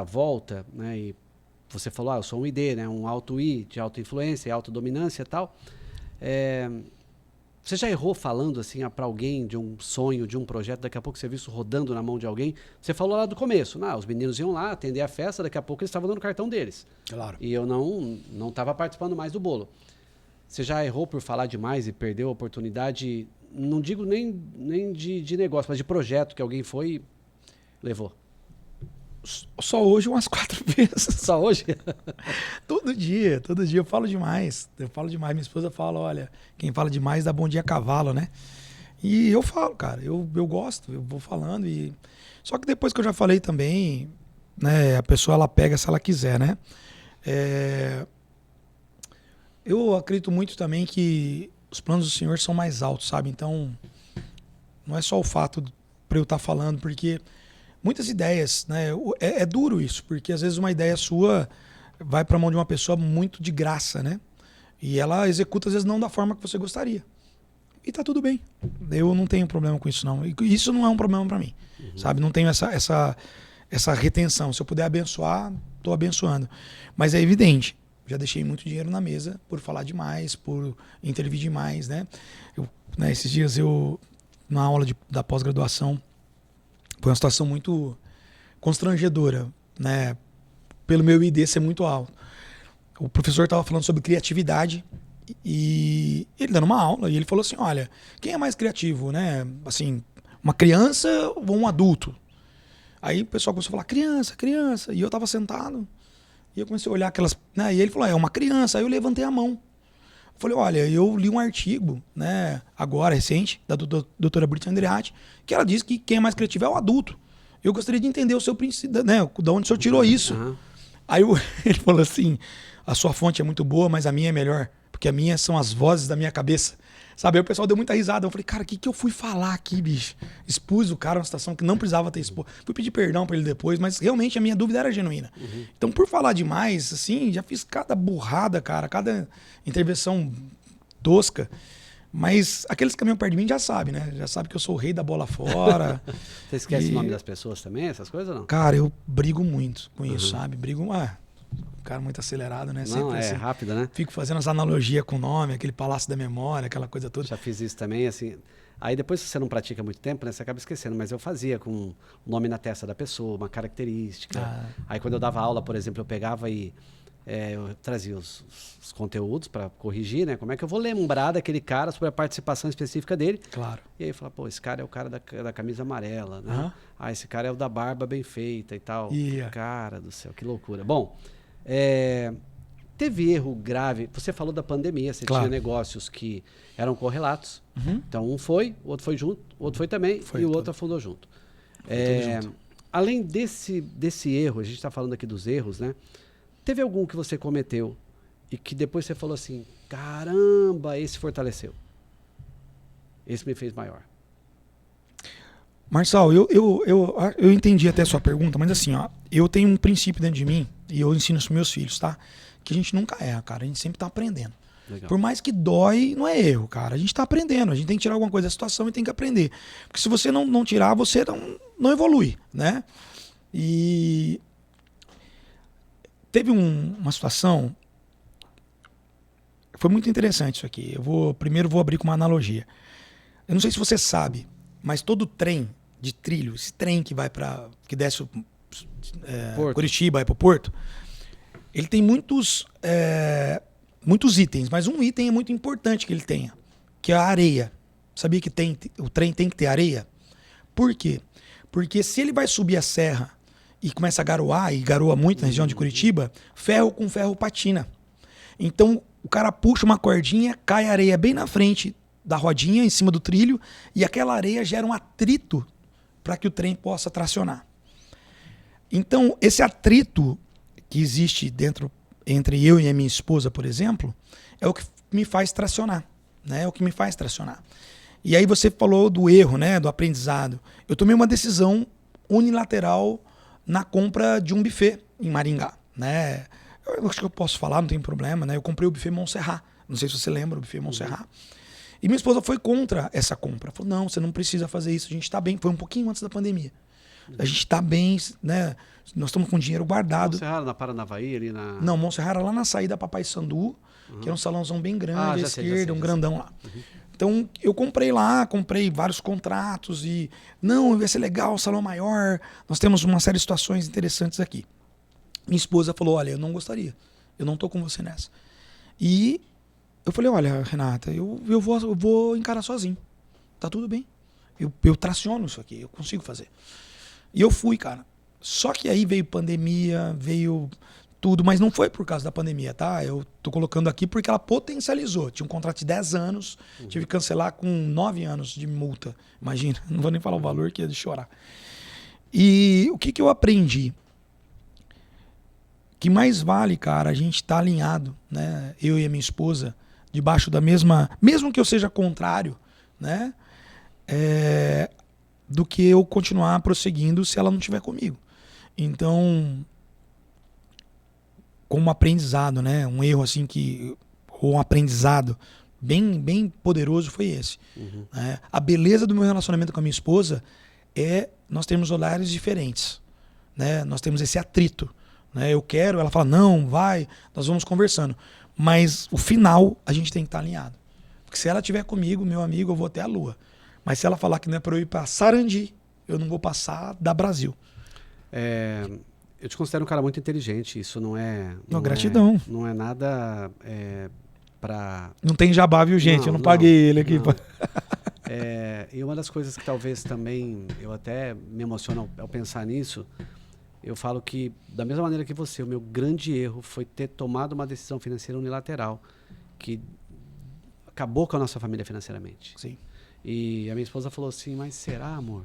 volta, né? E você falou, eu sou um ID, né? Um alto I, de auto-influência e autodominância e tal. Você já errou falando assim para alguém de um sonho, de um projeto, daqui a pouco você viu isso rodando na mão de alguém? Você falou lá do começo, os meninos iam lá atender a festa, daqui a pouco eles estavam dando o cartão deles. Claro. E eu não estava participando mais do bolo. Você já errou por falar demais e perdeu a oportunidade, não digo nem de negócio, mas de projeto que alguém foi e levou? Só hoje umas 4 vezes. Só hoje? Todo dia eu falo demais. Minha esposa fala, olha, quem fala demais dá bom dia a cavalo, né? E eu falo, cara, eu gosto, eu vou falando. Só que depois que eu já falei também, né, a pessoa ela pega se ela quiser, né? Eu acredito muito também que os planos do Senhor são mais altos, sabe? Então, não é só o fato para eu estar falando, porque muitas ideias, né? É duro isso, porque às vezes uma ideia sua vai para a mão de uma pessoa muito de graça, né? E ela executa às vezes não da forma que você gostaria. E tá tudo bem. Eu não tenho problema com isso, não. E isso não é um problema para mim, sabe? Não tenho essa retenção. Se eu puder abençoar, tô abençoando. Mas é evidente. Já deixei muito dinheiro na mesa por falar demais, por intervir demais, né? Esses dias na aula da pós-graduação, foi uma situação muito constrangedora, né? Pelo meu ID ser muito alto. O professor estava falando sobre criatividade e ele dando uma aula e ele falou assim, olha, quem é mais criativo, né? Assim, uma criança ou um adulto? Aí o pessoal começou a falar, criança. E eu estava sentado. E eu comecei a olhar aquelas... Né? E ele falou, é uma criança. Aí eu levantei a mão. Eu falei, olha, eu li um artigo, né, agora, recente, da doutora Brita Andreatti, que ela diz que quem é mais criativo é o adulto. Eu gostaria de entender o seu princípio, né, de onde o senhor tirou isso. Aí ele falou assim, a sua fonte é muito boa, mas a minha é melhor, porque a minha são as vozes da minha cabeça. Sabe, aí o pessoal deu muita risada. Eu falei, cara, o que eu fui falar aqui, bicho? Expus o cara numa situação que não precisava ter exposto. Fui pedir perdão pra ele depois, mas realmente a minha dúvida era genuína. Então, por falar demais, assim, já fiz cada burrada, cara, cada intervenção tosca. Mas aqueles que caminham perto de mim já sabem, né? Já sabem que eu sou o rei da bola fora. Você esquece o nome das pessoas também, essas coisas ou não? Cara, eu brigo muito com isso, sabe? Cara muito acelerado, né? Não, assim, rápido, né? Fico fazendo as analogias com o nome, aquele palácio da memória, aquela coisa toda. Já fiz isso também, assim. Aí depois, se você não pratica muito tempo, né, você acaba esquecendo. Mas eu fazia com o nome na testa da pessoa, uma característica. Aí quando eu dava aula, por exemplo, eu pegava e eu trazia os conteúdos para corrigir, né? Como é que eu vou lembrar daquele cara sobre a participação específica dele? Claro. E aí eu falava, esse cara é o cara da camisa amarela, né? Esse cara é o da barba bem feita e tal. Cara do céu, que loucura. Bom... teve erro grave, você falou da pandemia, você tinha negócios que eram correlatos, então um foi, o outro foi junto, o outro foi também e o outro afundou junto. Além desse erro, a gente está falando aqui dos erros, né? Teve algum que você cometeu e que depois você falou assim, caramba, esse fortaleceu, esse me fez maior? Marçal, eu entendi até a sua pergunta, mas assim, eu tenho um princípio dentro de mim, e eu ensino isso para meus filhos, tá? Que a gente nunca erra, cara, a gente sempre tá aprendendo. Legal. Por mais que dói, não é erro, cara, a gente tá aprendendo, a gente tem que tirar alguma coisa da situação e tem que aprender. Porque se você não tirar, você não evolui, né? E teve uma situação, foi muito interessante isso aqui, primeiro vou abrir com uma analogia. Eu não sei se você sabe, mas todo trem de trilho, esse trem que vai que desce Curitiba, vai para o Porto, ele tem muitos itens, mas um item é muito importante que ele tenha, que é a areia. Sabia que o trem tem que ter areia? Por quê? Porque se ele vai subir a serra e começa a garoar, e garoa muito na região de Curitiba, ferro com ferro patina. Então o cara puxa uma cordinha, cai a areia bem na frente da rodinha, em cima do trilho, e aquela areia gera um atrito para que o trem possa tracionar. Então esse atrito que existe entre eu e a minha esposa, por exemplo, é o que me faz tracionar. Né? É o que me faz tracionar. E aí você falou do erro, né? Do aprendizado. Eu tomei uma decisão unilateral na compra de um buffet em Maringá. Né? Eu acho que eu posso falar, não tem problema. Né? Eu comprei o buffet Montserrat. Não sei se você lembra, o buffet Montserrat. E minha esposa foi contra essa compra. Falou, não, você não precisa fazer isso, a gente está bem. Foi um pouquinho antes da pandemia. A gente está bem, né? Nós estamos com dinheiro guardado. Montserrat na Paranavaí, ali na... Não, Montserrat era lá na saída Papai Sandu, que é um salãozão bem grande, à esquerda, um grandão lá. Então, eu comprei vários contratos e... Não, vai ser legal, salão maior, nós temos uma série de situações interessantes aqui. Minha esposa falou, olha, eu não gostaria, eu não tô com você nessa. E eu falei, olha, Renata, eu vou encarar sozinho, tá tudo bem. Eu traciono isso aqui, eu consigo fazer. E eu fui, cara. Só que aí veio pandemia, veio tudo, mas não foi por causa da pandemia, tá? Eu tô colocando aqui porque ela potencializou. Tinha um contrato de 10 anos, tive que cancelar com 9 anos de multa. Imagina, não vou nem falar o valor que é de chorar. E o que eu aprendi? Que mais vale, cara, a gente tá alinhado, né? Eu e a minha esposa, debaixo da mesma... Mesmo que eu seja contrário, né? Do que eu continuar prosseguindo se ela não estiver comigo. Então, como aprendizado, né? Um erro assim ou um aprendizado bem poderoso foi esse. Né? A beleza do meu relacionamento com a minha esposa é nós temos olhares diferentes. Né? Nós temos esse atrito. Né? Eu quero, ela fala, não, vai, nós vamos conversando. Mas o final a gente tem que estar alinhado. Porque se ela estiver comigo, meu amigo, eu vou até a lua. Mas se ela falar que não é para eu ir para Sarandi, eu não vou passar da Brasil. Eu te considero um cara muito inteligente. Isso não é... gratidão. Não é nada para... Não tem jabá, viu, gente? Eu não paguei ele aqui. E uma das coisas que talvez também eu até me emociono ao pensar nisso, eu falo que, da mesma maneira que você, o meu grande erro foi ter tomado uma decisão financeira unilateral que acabou com a nossa família financeiramente. Sim. E a minha esposa falou assim, mas será, amor?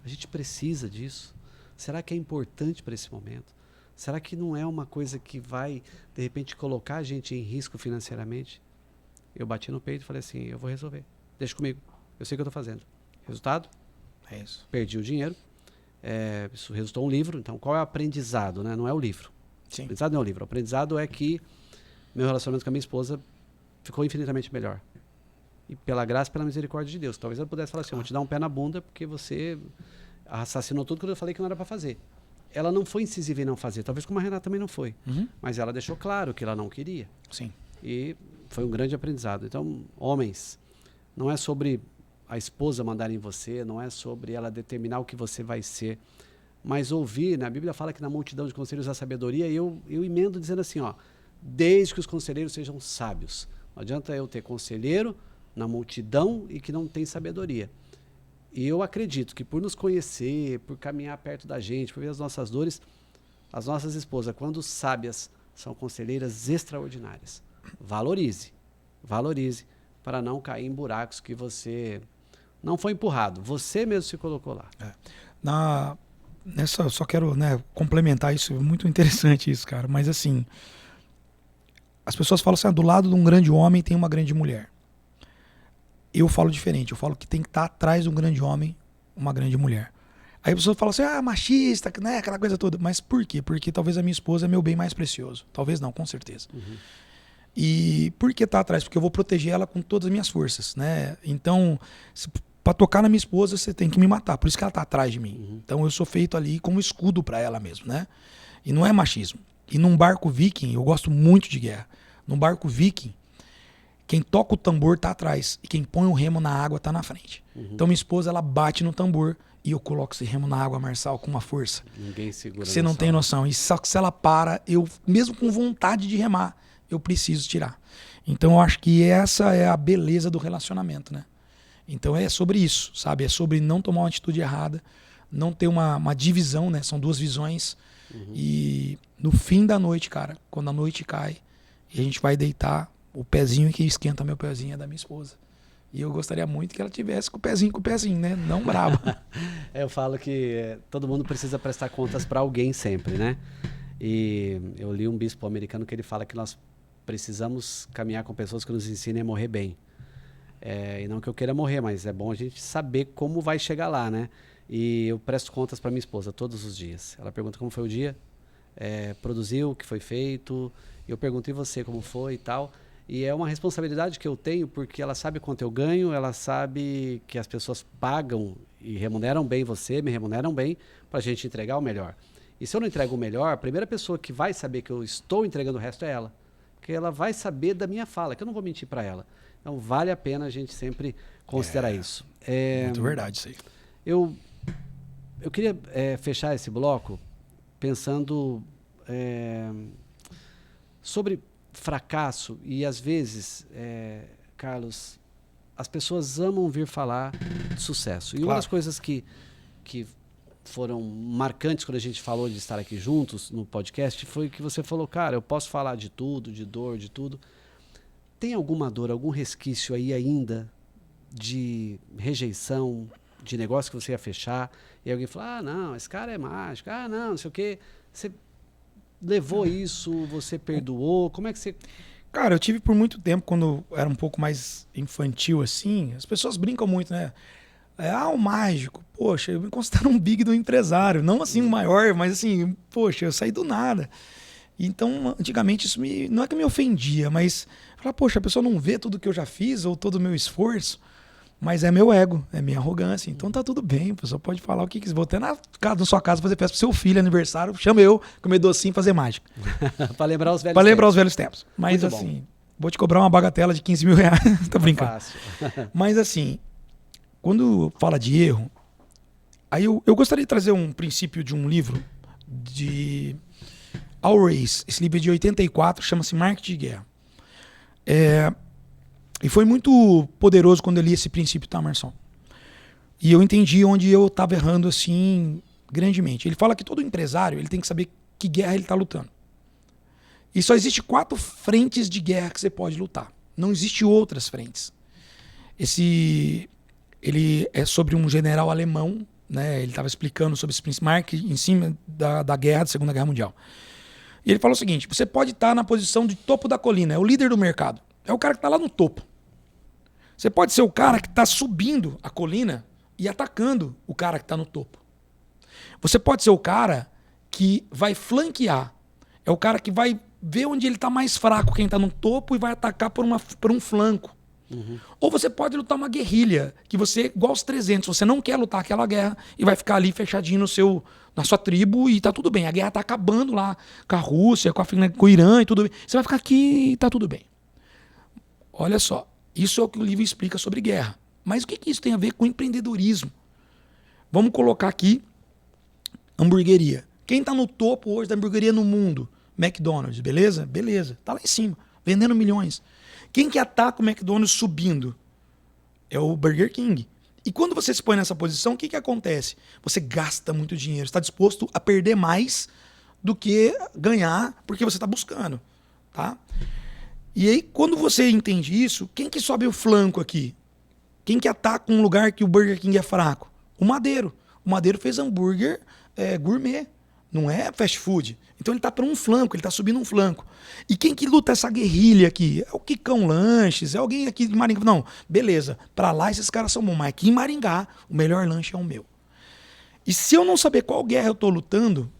A gente precisa disso? Será que é importante para esse momento? Será que não é uma coisa que vai, de repente, colocar a gente em risco financeiramente? Eu bati no peito e falei assim, eu vou resolver. Deixa comigo. Eu sei o que eu estou fazendo. Resultado? É isso. Perdi o dinheiro. Isso resultou um livro. Então, qual é o aprendizado? Né? Não é o livro. Sim. O aprendizado não é o livro. O aprendizado é que meu relacionamento com a minha esposa ficou infinitamente melhor. E pela graça e pela misericórdia de Deus. Talvez ela pudesse falar assim, eu vou te dar um pé na bunda porque você assassinou tudo quando eu falei que não era para fazer. Ela não foi incisiva em não fazer. Talvez como a Renata também não foi. Mas ela deixou claro que ela não queria. Sim. E foi um grande aprendizado. Então, homens, não é sobre a esposa mandar em você, não é sobre ela determinar o que você vai ser, mas ouvir, né? A Bíblia fala que na multidão de conselhos há sabedoria, e eu emendo dizendo assim, ó, desde que os conselheiros sejam sábios. Não adianta eu ter conselheiro na multidão e que não tem sabedoria. E eu acredito que por nos conhecer, por caminhar perto da gente, por ver as nossas dores, as nossas esposas, quando sábias, são conselheiras extraordinárias. Valorize para não cair em buracos que você não foi empurrado, você mesmo se colocou lá. Nessa, só quero, né, complementar isso, é muito interessante isso, cara, mas assim, as pessoas falam assim, do lado de um grande homem tem uma grande mulher. Eu falo diferente, eu falo que tem que estar atrás de um grande homem, uma grande mulher. Aí a pessoa fala assim, machista, né, aquela coisa toda. Mas por quê? Porque talvez a minha esposa é meu bem mais precioso. Talvez não, com certeza. E por que tá atrás? Porque eu vou proteger ela com todas as minhas forças, né? Então, para tocar na minha esposa, você tem que me matar. Por isso que ela tá atrás de mim. Então eu sou feito ali como escudo para ela mesmo, né? E não é machismo. E num barco viking, eu gosto muito de guerra. Num barco viking, Quem toca o tambor tá atrás e quem põe o remo na água tá na frente. Então minha esposa, ela bate no tambor e eu coloco esse remo na água, Marçal, com uma força. Ninguém segura. Você não tem noção. E só que se ela para, eu, mesmo com vontade de remar, eu preciso tirar. Então eu acho que essa é a beleza do relacionamento, né? Então é sobre isso, sabe? É sobre não tomar uma atitude errada, não ter uma divisão, né? São duas visões. E no fim da noite, cara, quando a noite cai e a gente vai deitar, o pezinho que esquenta meu pezinho é da minha esposa. E eu gostaria muito que ela tivesse com o pezinho, né? Não bravo. Eu falo que todo mundo precisa prestar contas para alguém sempre, né? E eu li um bispo americano que ele fala que nós precisamos caminhar com pessoas que nos ensinem a morrer bem. E não que eu queira morrer, mas é bom a gente saber como vai chegar lá, né? E eu presto contas para minha esposa todos os dias. Ela pergunta como foi o dia, produziu, o que foi feito. Eu pergunto, e você, como foi e tal? E é uma responsabilidade que eu tenho, porque ela sabe quanto eu ganho, ela sabe que as pessoas pagam e remuneram bem você, me remuneram bem, para a gente entregar o melhor. E se eu não entrego o melhor, a primeira pessoa que vai saber que eu estou entregando o resto é ela. Porque ela vai saber da minha fala, que eu não vou mentir para ela. Então vale a pena a gente sempre considerar isso. Muito verdade isso aí. Eu queria fechar esse bloco pensando sobre fracasso. E às vezes, Carlos, as pessoas amam vir falar de sucesso. E uma das coisas que foram marcantes quando a gente falou de estar aqui juntos no podcast foi que você falou, cara, eu posso falar de tudo, de dor, de tudo. Tem alguma dor, algum resquício aí ainda de rejeição, de negócio que você ia fechar, e alguém falou, ah, não, esse cara é mágico, ah, não sei o quê. Você levou isso, você perdoou, como é que você... Cara, eu tive por muito tempo, quando eu era um pouco mais infantil assim, as pessoas brincam muito, né? O mágico, poxa, eu me considero um big do empresário, não assim o maior, mas assim, poxa, eu saí do nada. Então, antigamente, isso não é que me ofendia, mas falar, poxa, a pessoa não vê tudo que eu já fiz ou todo o meu esforço, mas é meu ego, é minha arrogância. Então tá tudo bem, a pessoa pode falar o que quiser. Vou até na sua casa fazer festa pro seu filho, aniversário, chama eu, comer docinho e fazer mágica. Pra lembrar os velhos tempos. Pra lembrar os velhos tempos. Mas muito assim, vou te cobrar uma bagatela de 15 mil reais. Tô brincando. Fácil. Mas assim, quando fala de erro, aí eu gostaria de trazer um princípio de um livro de Al Ries. Esse livro é de 84, chama-se Marketing de Guerra. E foi muito poderoso quando eu li esse princípio, tá, Marção? E eu entendi onde eu estava errando, assim, grandemente. Ele fala que todo empresário ele tem que saber que guerra ele está lutando. E só existe 4 frentes de guerra que você pode lutar. Não existe outras frentes. Ele é sobre um general alemão, né? Ele estava explicando sobre esse princípio, em cima da guerra, da Segunda Guerra Mundial. E ele falou o seguinte, você pode estar na posição de topo da colina, é o líder do mercado. É o cara que está lá no topo. Você pode ser o cara que está subindo a colina e atacando o cara que está no topo. Você pode ser o cara que vai flanquear. É o cara que vai ver onde ele está mais fraco, quem está no topo, e vai atacar por um flanco. Uhum. Ou você pode lutar uma guerrilha, que você, igual aos 300, você não quer lutar aquela guerra e vai ficar ali fechadinho na sua tribo e tá tudo bem. A guerra tá acabando lá com a Rússia, com o Irã e tudo bem. Você vai ficar aqui e tá tudo bem. Olha só, isso é o que o livro explica sobre guerra. Mas o que isso tem a ver com empreendedorismo? Vamos colocar aqui hamburgueria. Quem tá no topo hoje da hamburgueria no mundo? McDonald's, beleza? Beleza, tá lá em cima, vendendo milhões. Quem que ataca o McDonald's subindo? É o Burger King. E quando você se põe nessa posição, o que acontece? Você gasta muito dinheiro, está disposto a perder mais do que ganhar, porque você está buscando, tá? E aí, quando você entende isso, quem que sobe o flanco aqui? Quem que ataca um lugar que o Burger King é fraco? O Madeiro. O Madeiro fez hambúrguer gourmet, não é fast food. Então ele está por um flanco, ele está subindo um flanco. E quem que luta essa guerrilha aqui? É o Quicão Lanches, é alguém aqui de Maringá. Não, beleza, para lá esses caras são bons, mas aqui em Maringá o melhor lanche é o meu. E se eu não saber qual guerra eu estou lutando,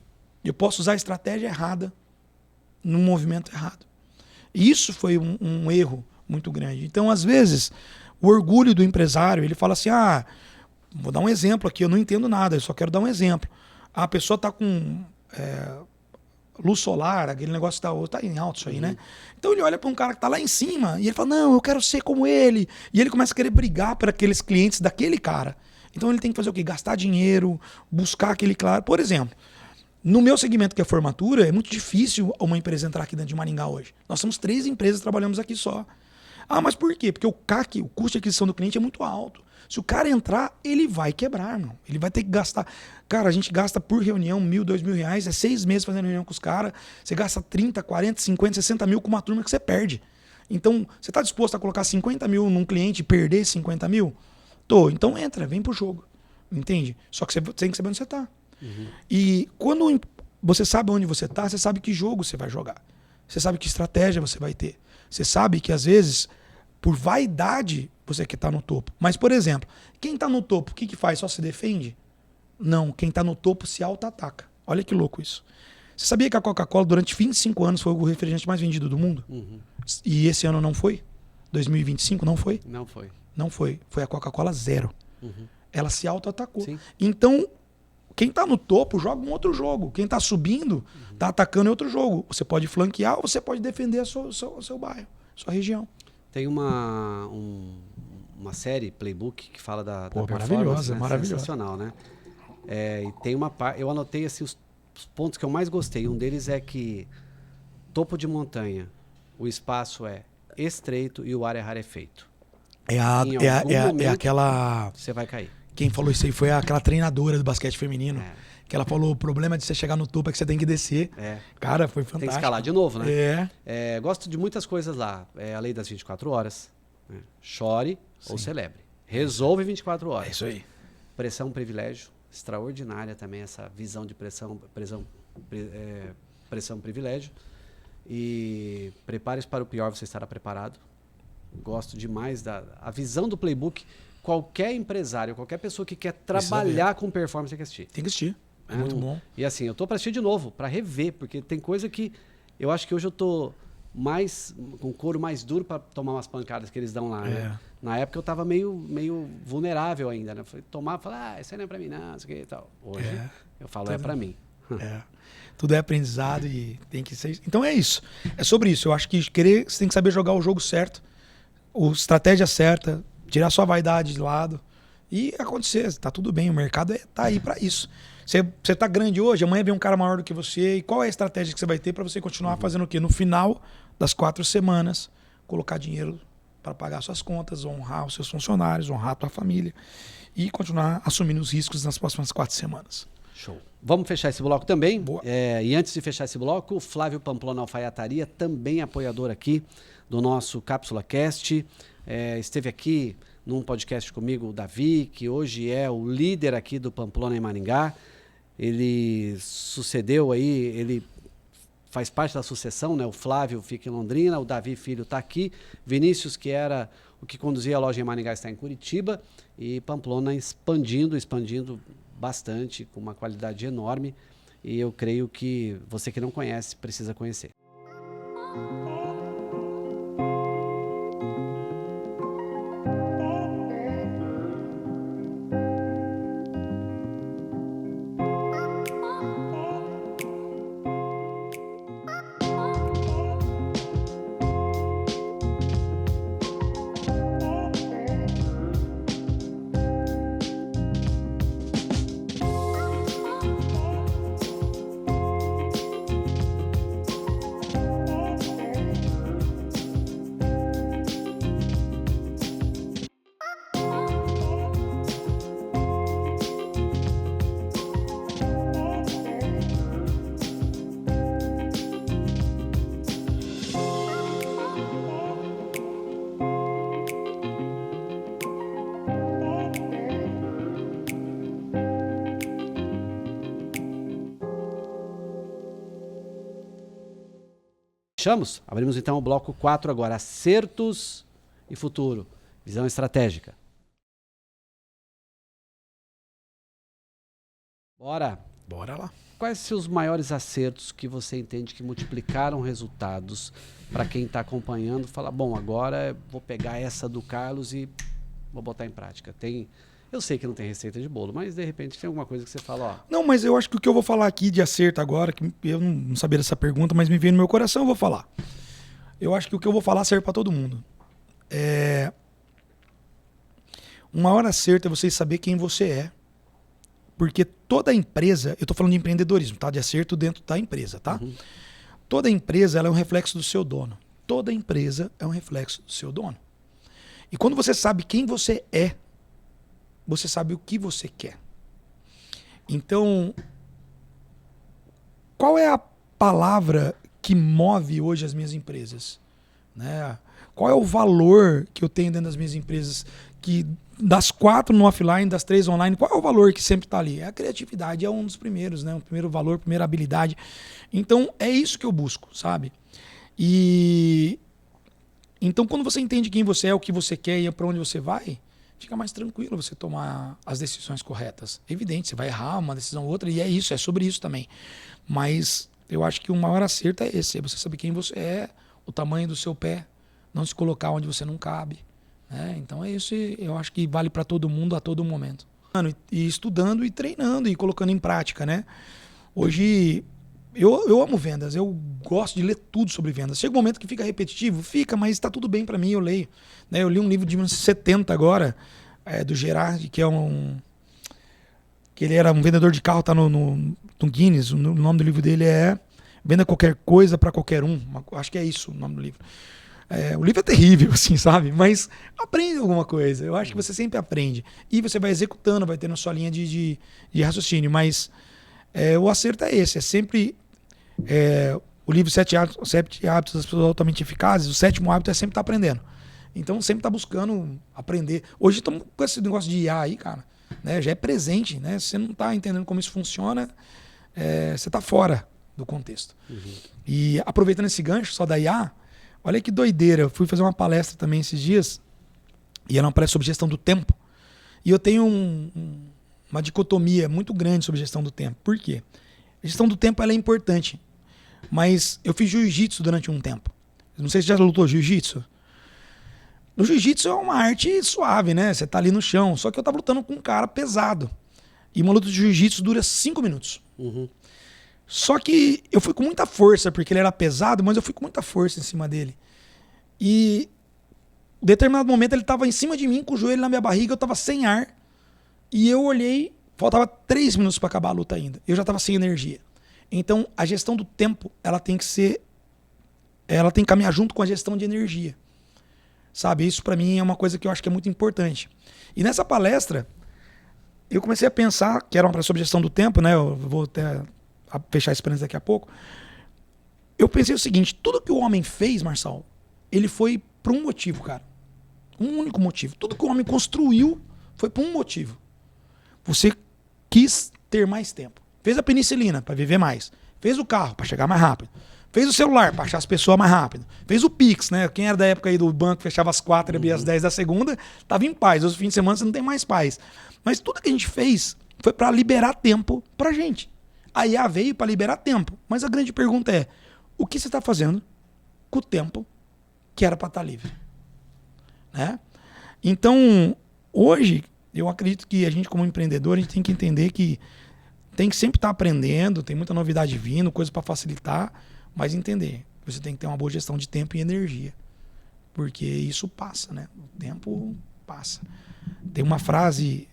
eu posso usar a estratégia errada no movimento errado. E isso foi um erro muito grande. Então, às vezes, o orgulho do empresário, ele fala assim, vou dar um exemplo aqui, eu não entendo nada, eu só quero dar um exemplo. A pessoa está com luz solar, aquele negócio tá em alto isso aí, né? Então ele olha para um cara que tá lá em cima e ele fala, não, eu quero ser como ele. E ele começa a querer brigar para aqueles clientes daquele cara. Então ele tem que fazer o quê? Gastar dinheiro, buscar aquele cara. Por exemplo, no meu segmento que é formatura, é muito difícil uma empresa entrar aqui dentro de Maringá hoje. Nós somos 3 empresas que trabalhamos aqui só. Ah, mas por quê? Porque o CAC, o custo de aquisição do cliente é muito alto. Se o cara entrar, ele vai quebrar, irmão. Ele vai ter que gastar. Cara, a gente gasta por reunião R$1.000, R$2.000. É 6 meses fazendo reunião com os caras. Você gasta 30, 40, 50, 60 mil com uma turma que você perde. Então, você está disposto a colocar 50 mil num cliente e perder 50 mil? Tô. Então entra, vem pro jogo. Entende? Só que você tem que saber onde você tá. E quando você sabe onde você tá, você sabe que jogo você vai jogar. Você sabe que estratégia você vai ter. Você sabe que às vezes, por vaidade, você quer estar no topo. Mas, por exemplo, quem está no topo, o que faz? Só se defende? Não, quem está no topo se auto-ataca. Olha que louco isso. Você sabia que a Coca-Cola, durante 25 anos, foi o refrigerante mais vendido do mundo? E esse ano não foi? 2025 não foi? Não foi. Não foi. Foi a Coca-Cola zero. Ela se auto-atacou. Sim. Então, quem está no topo joga um outro jogo. Quem está subindo, está atacando em outro jogo. Você pode flanquear ou você pode defender o seu bairro, sua região. Tem uma série, Playbook, que fala da performance. Maravilhosa, né? maravilhosa. Sensacional, né? E tem uma parte... Eu anotei assim, os pontos que eu mais gostei. Um deles é que topo de montanha, o espaço é estreito e o ar é rarefeito. É aquela... Você vai cair. Quem falou isso aí foi aquela treinadora do basquete feminino. Que ela falou, o problema de você chegar no topo é que você tem que descer. Cara, foi fantástico. Tem que escalar de novo, né? Gosto de muitas coisas lá. A lei das 24 horas. Né? Chore ou celebre. Resolve 24 horas. É isso aí. Pressão, privilégio. Extraordinária também essa visão de pressão, privilégio. E prepare-se para o pior, você estará preparado. Gosto demais a visão do Playbook. Qualquer empresário, qualquer pessoa que quer trabalhar com performance tem que assistir. Tem que assistir. É muito bom. E assim, eu tô para assistir de novo, para rever, porque tem coisa que eu acho que hoje eu tô mais com o couro mais duro para tomar umas pancadas que eles dão lá, né? Na época eu tava meio vulnerável ainda, né? Falar, isso aí não é para mim não, isso aqui e tal. Hoje eu falo, é para mim. Tudo é aprendizado e tem que ser. Então é isso. É sobre isso. Eu acho que você tem que saber jogar o jogo certo, a estratégia certa, tirar sua vaidade de lado e acontecer. Tá tudo bem, o mercado tá aí para isso. Você tá grande hoje, amanhã vem um cara maior do que você. E qual é a estratégia que você vai ter para você continuar fazendo o quê? No final das 4 semanas, colocar dinheiro para pagar suas contas, honrar os seus funcionários, honrar a tua família e continuar assumindo os riscos nas próximas 4 semanas. Show. Vamos fechar esse bloco também. Boa. E antes de fechar esse bloco, o Flávio Pamplona Alfaiataria, também apoiador aqui do nosso Cápsula Cast. Esteve aqui num podcast comigo, o Davi, que hoje é o líder aqui do Pamplona em Maringá. Ele sucedeu aí, ele faz parte da sucessão, né? O Flávio fica em Londrina, o Davi Filho está aqui, Vinícius, que era o que conduzia a loja em Maringá, está em Curitiba, e Pamplona expandindo bastante, com uma qualidade enorme, e eu creio que você que não conhece, precisa conhecer. Fechamos? Abrimos então o bloco 4 agora. Acertos e futuro. Visão estratégica. Bora lá. Quais são os maiores acertos que você entende que multiplicaram resultados para quem está acompanhando? Fala, bom, agora vou pegar essa do Carlos e vou botar em prática. Eu sei que não tem receita de bolo, mas de repente tem alguma coisa que você fala, ó. Não, mas eu acho que o que eu vou falar aqui de acerto agora, que eu não sabia dessa pergunta, mas me veio no meu coração, eu vou falar. Eu acho que o que eu vou falar serve para todo mundo. O maior acerto é você saber quem você é. Porque toda empresa, eu tô falando de empreendedorismo, tá? De acerto dentro da empresa, tá? Uhum. Toda empresa, ela é um reflexo do seu dono. Toda empresa é um reflexo do seu dono. E quando você sabe quem você é, você sabe o que você quer. Então, qual é a palavra que move hoje as minhas empresas? Né? Qual é o valor que eu tenho dentro das minhas empresas? Que das 4 no offline, das 3 online, qual é o valor que sempre está ali? A criatividade é um dos primeiros, né? O primeiro valor, a primeira habilidade. Então, é isso que eu busco, sabe? E então, quando você entende quem você é, o que você quer e para onde você vai, fica mais tranquilo você tomar as decisões corretas. É evidente, você vai errar uma decisão ou outra, e é isso, é sobre isso também. Mas eu acho que o maior acerto é esse, é você saber quem você é, o tamanho do seu pé, não se colocar onde você não cabe. Então é isso, eu acho que vale para todo mundo a todo momento. E estudando e treinando e colocando em prática, né? Hoje eu amo vendas, eu gosto de ler tudo sobre vendas. Chega um momento que fica repetitivo, fica, mas está tudo bem para mim, eu leio. Eu li um livro de 1970 agora, do Gerard, que ele era um vendedor de carro, tá no Guinness, o nome do livro dele é Venda Qualquer Coisa para Qualquer Um, acho que é isso o nome do livro. O livro é terrível, assim, sabe? Mas aprende alguma coisa. Eu acho que você sempre aprende. E você vai executando, vai tendo a sua linha de raciocínio. Mas o acerto é esse. É sempre... o livro 7 Hábitos das Pessoas Altamente Eficazes, o 7º hábito é sempre estar aprendendo. Então, sempre estar buscando aprender. Hoje estamos com esse negócio de IA aí, cara. Né? Já é presente, né? Se você não está entendendo como isso funciona, você está fora do contexto. Uhum. E aproveitando esse gancho só da IA... Olha que doideira, eu fui fazer uma palestra também esses dias, e era uma palestra sobre gestão do tempo. E eu tenho uma dicotomia muito grande sobre gestão do tempo. Por quê? A gestão do tempo ela é importante, mas eu fiz jiu-jitsu durante um tempo. Não sei se você já lutou jiu-jitsu. No jiu-jitsu é uma arte suave, né? Você tá ali no chão, só que eu tava lutando com um cara pesado. E uma luta de jiu-jitsu dura 5 minutos. Uhum. Só que eu fui com muita força, porque ele era pesado, mas eu fui com muita força em cima dele. E em determinado momento ele estava em cima de mim, com o joelho na minha barriga, eu estava sem ar. E eu olhei, faltava 3 minutos para acabar a luta ainda. Eu já estava sem energia. Então a gestão do tempo, ela tem que caminhar junto com a gestão de energia. Sabe, isso para mim é uma coisa que eu acho que é muito importante. E nessa palestra, eu comecei a pensar, que era uma palestra sobre gestão do tempo, né? Eu vou até fechar esse parênteses daqui a pouco. Eu pensei o seguinte, tudo que o homem fez, Marçal, ele foi por um motivo, cara. Um único motivo. Tudo que o homem construiu foi por um motivo. Você quis ter mais tempo. Fez a penicilina para viver mais. Fez o carro para chegar mais rápido. Fez o celular para achar as pessoas mais rápido. Fez o Pix, né? Quem era da época aí do banco, fechava às 4 e abria às 10 da segunda, tava em paz. Os fins de semana você não tem mais paz. Mas tudo que a gente fez foi para liberar tempo pra gente. A IA veio para liberar tempo. Mas a grande pergunta é, o que você está fazendo com o tempo que era para estar livre? Né? Então, hoje, eu acredito que a gente como empreendedor, a gente tem que entender que tem que sempre estar aprendendo, tem muita novidade vindo, coisa para facilitar, mas entender que você tem que ter uma boa gestão de tempo e energia. Porque isso passa, né? O tempo passa. Tem uma frase...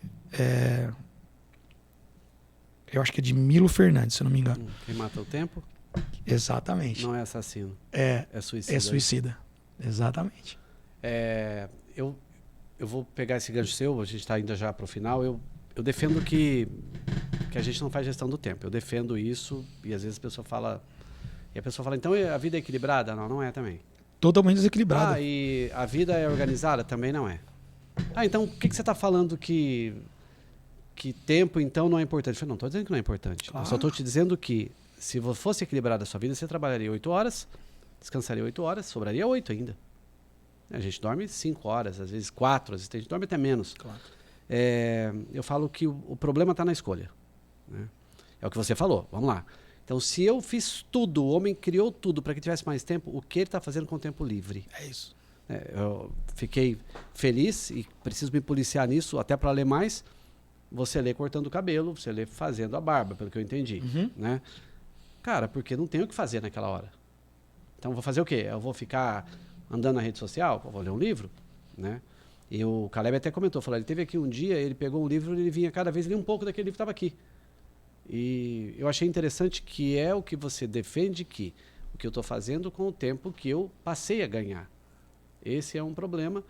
eu acho que é de Milo Fernandes, se eu não me engano. Quem mata o tempo? Exatamente. Não é assassino. É suicida. É suicida. Exatamente. Eu vou pegar esse gancho seu, a gente está indo já para o final. Eu defendo que a gente não faz gestão do tempo. Eu defendo isso e às vezes a pessoa fala... E a pessoa fala, então a vida é equilibrada? Não, não é também. Totalmente desequilibrada. E a vida é organizada? Também não é. Então o que você está falando que tempo, então, não é importante? Eu falei, não estou dizendo que não é importante. Claro. Eu só estou te dizendo que se fosse equilibrada a sua vida, você trabalharia 8 horas, descansaria 8 horas, sobraria 8 ainda. A gente dorme 5 horas, às vezes 4, às vezes a gente dorme até menos. Claro. Eu falo que o problema está na escolha. Né? É o que você falou, vamos lá. Então, se eu fiz tudo, o homem criou tudo para que tivesse mais tempo, o que ele está fazendo com o tempo livre? É isso. Eu fiquei feliz e preciso me policiar nisso, até para ler mais. Você lê cortando o cabelo, você lê fazendo a barba, pelo que eu entendi. Né? Cara, porque não tem o que fazer naquela hora. Então, vou fazer o quê? Eu vou ficar andando na rede social? Vou ler um livro? Né? E o Caleb até comentou, falou, ele teve aqui um dia, ele pegou um livro e ele vinha cada vez ler um pouco daquele livro que estava aqui. E eu achei interessante que é o que você defende, que o que eu estou fazendo com o tempo que eu passei a ganhar. Esse é um problema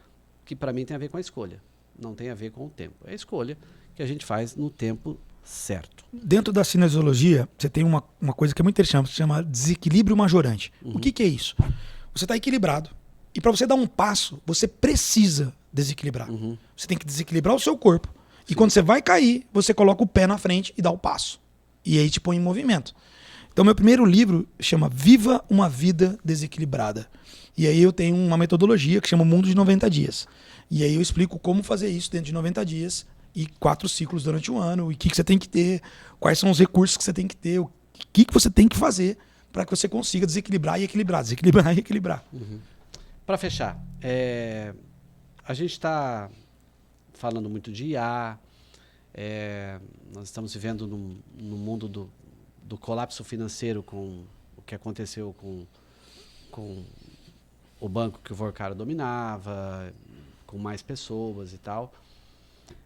que para mim tem a ver com a escolha. Não tem a ver com o tempo. É a escolha que a gente faz no tempo certo. Dentro da cinesiologia, você tem uma coisa que é muito interessante, se chama desequilíbrio majorante. O que é isso? Você está equilibrado. E para você dar um passo, você precisa desequilibrar. Você tem que desequilibrar o seu corpo. E quando você vai cair, você coloca o pé na frente e dá o passo. E aí te põe em movimento. Então, meu primeiro livro chama Viva uma Vida Desequilibrada. E aí eu tenho uma metodologia que chama Mundo de 90 Dias. E aí eu explico como fazer isso dentro de 90 dias e 4 ciclos durante um ano, e o que você tem que ter, quais são os recursos que você tem que ter, o que você tem que fazer para que você consiga desequilibrar e equilibrar, desequilibrar e equilibrar. Para fechar, a gente está falando muito de IA, nós estamos vivendo no mundo do colapso financeiro com o que aconteceu com o banco que o Vorkaro dominava, com mais pessoas e tal.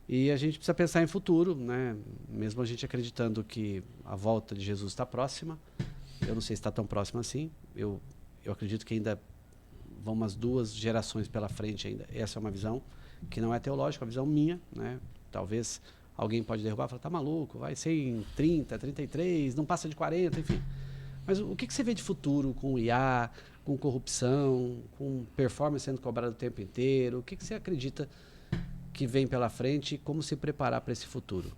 E a gente precisa pensar em futuro, né? Mesmo a gente acreditando que a volta de Jesus está próxima. Eu não sei se está tão próxima assim. Eu acredito que ainda vão umas 2 gerações pela frente ainda. Essa é uma visão que não é teológica, é uma visão minha, né? Talvez alguém pode derrubar e falar, tá maluco, vai ser em 30, 33, não passa de 40, enfim. Mas o que você vê de futuro com o IA, com corrupção, com performance sendo cobrada o tempo inteiro? O que você acredita que vem pela frente e como se preparar para esse futuro?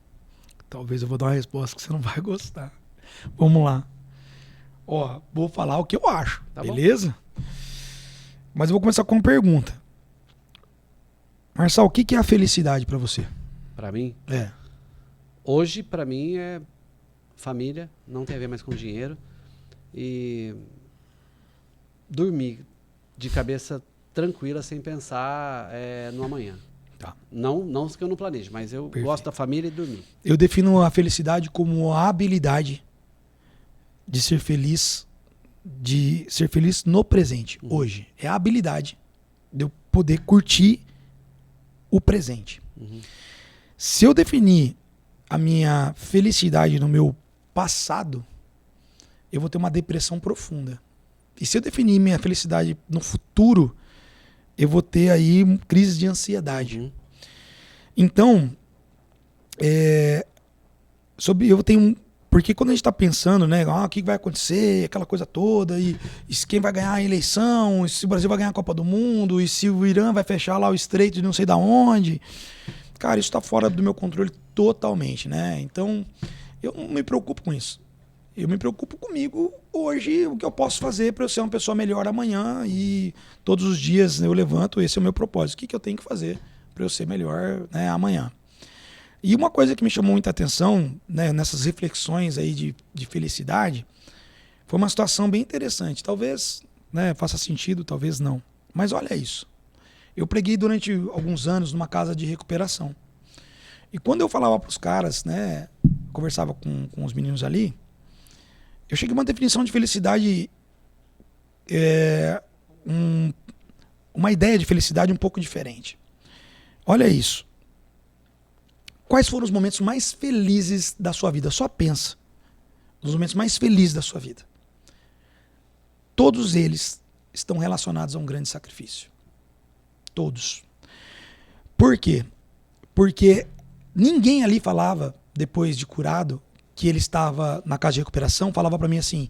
Talvez eu vou dar uma resposta que você não vai gostar. Vamos lá. Ó, vou falar o que eu acho, tá, beleza? Bom? Mas eu vou começar com uma pergunta. Marçal, o que é a felicidade para você? Para mim? É. Hoje, para mim, é família, não tem a ver mais com dinheiro. E dormir de cabeça tranquila, sem pensar no amanhã. Tá. Não que eu não planeje, mas eu gosto da família e dormir. Eu defino a felicidade como a habilidade de ser feliz no presente, hoje. É a habilidade de eu poder curtir o presente. Se eu definir a minha felicidade no meu passado, eu vou ter uma depressão profunda. E se eu definir minha felicidade no futuro, eu vou ter aí crise de ansiedade. Então, porque quando a gente está pensando, né, o que vai acontecer, aquela coisa toda, e quem vai ganhar a eleição, e se o Brasil vai ganhar a Copa do Mundo, e se o Irã vai fechar lá o estreito de não sei da onde, cara, isso está fora do meu controle totalmente, né? Então, eu não me preocupo com isso. Eu me preocupo comigo hoje, o que eu posso fazer para eu ser uma pessoa melhor amanhã, e todos os dias eu levanto, esse é o meu propósito. O que eu tenho que fazer para eu ser melhor, né, amanhã? E uma coisa que me chamou muita atenção, né, nessas reflexões aí de felicidade, foi uma situação bem interessante. Talvez, né, faça sentido, talvez não. Mas olha isso. Eu preguei durante alguns anos numa casa de recuperação. E quando eu falava para os caras, né, conversava com os meninos ali, eu cheguei a uma definição de felicidade, uma ideia de felicidade um pouco diferente. Olha isso. Quais foram os momentos mais felizes da sua vida? Só pensa. Os momentos mais felizes da sua vida. Todos eles estão relacionados a um grande sacrifício. Todos. Por quê? Porque ninguém ali falava, depois de curado, que ele estava na casa de recuperação, falava pra mim assim,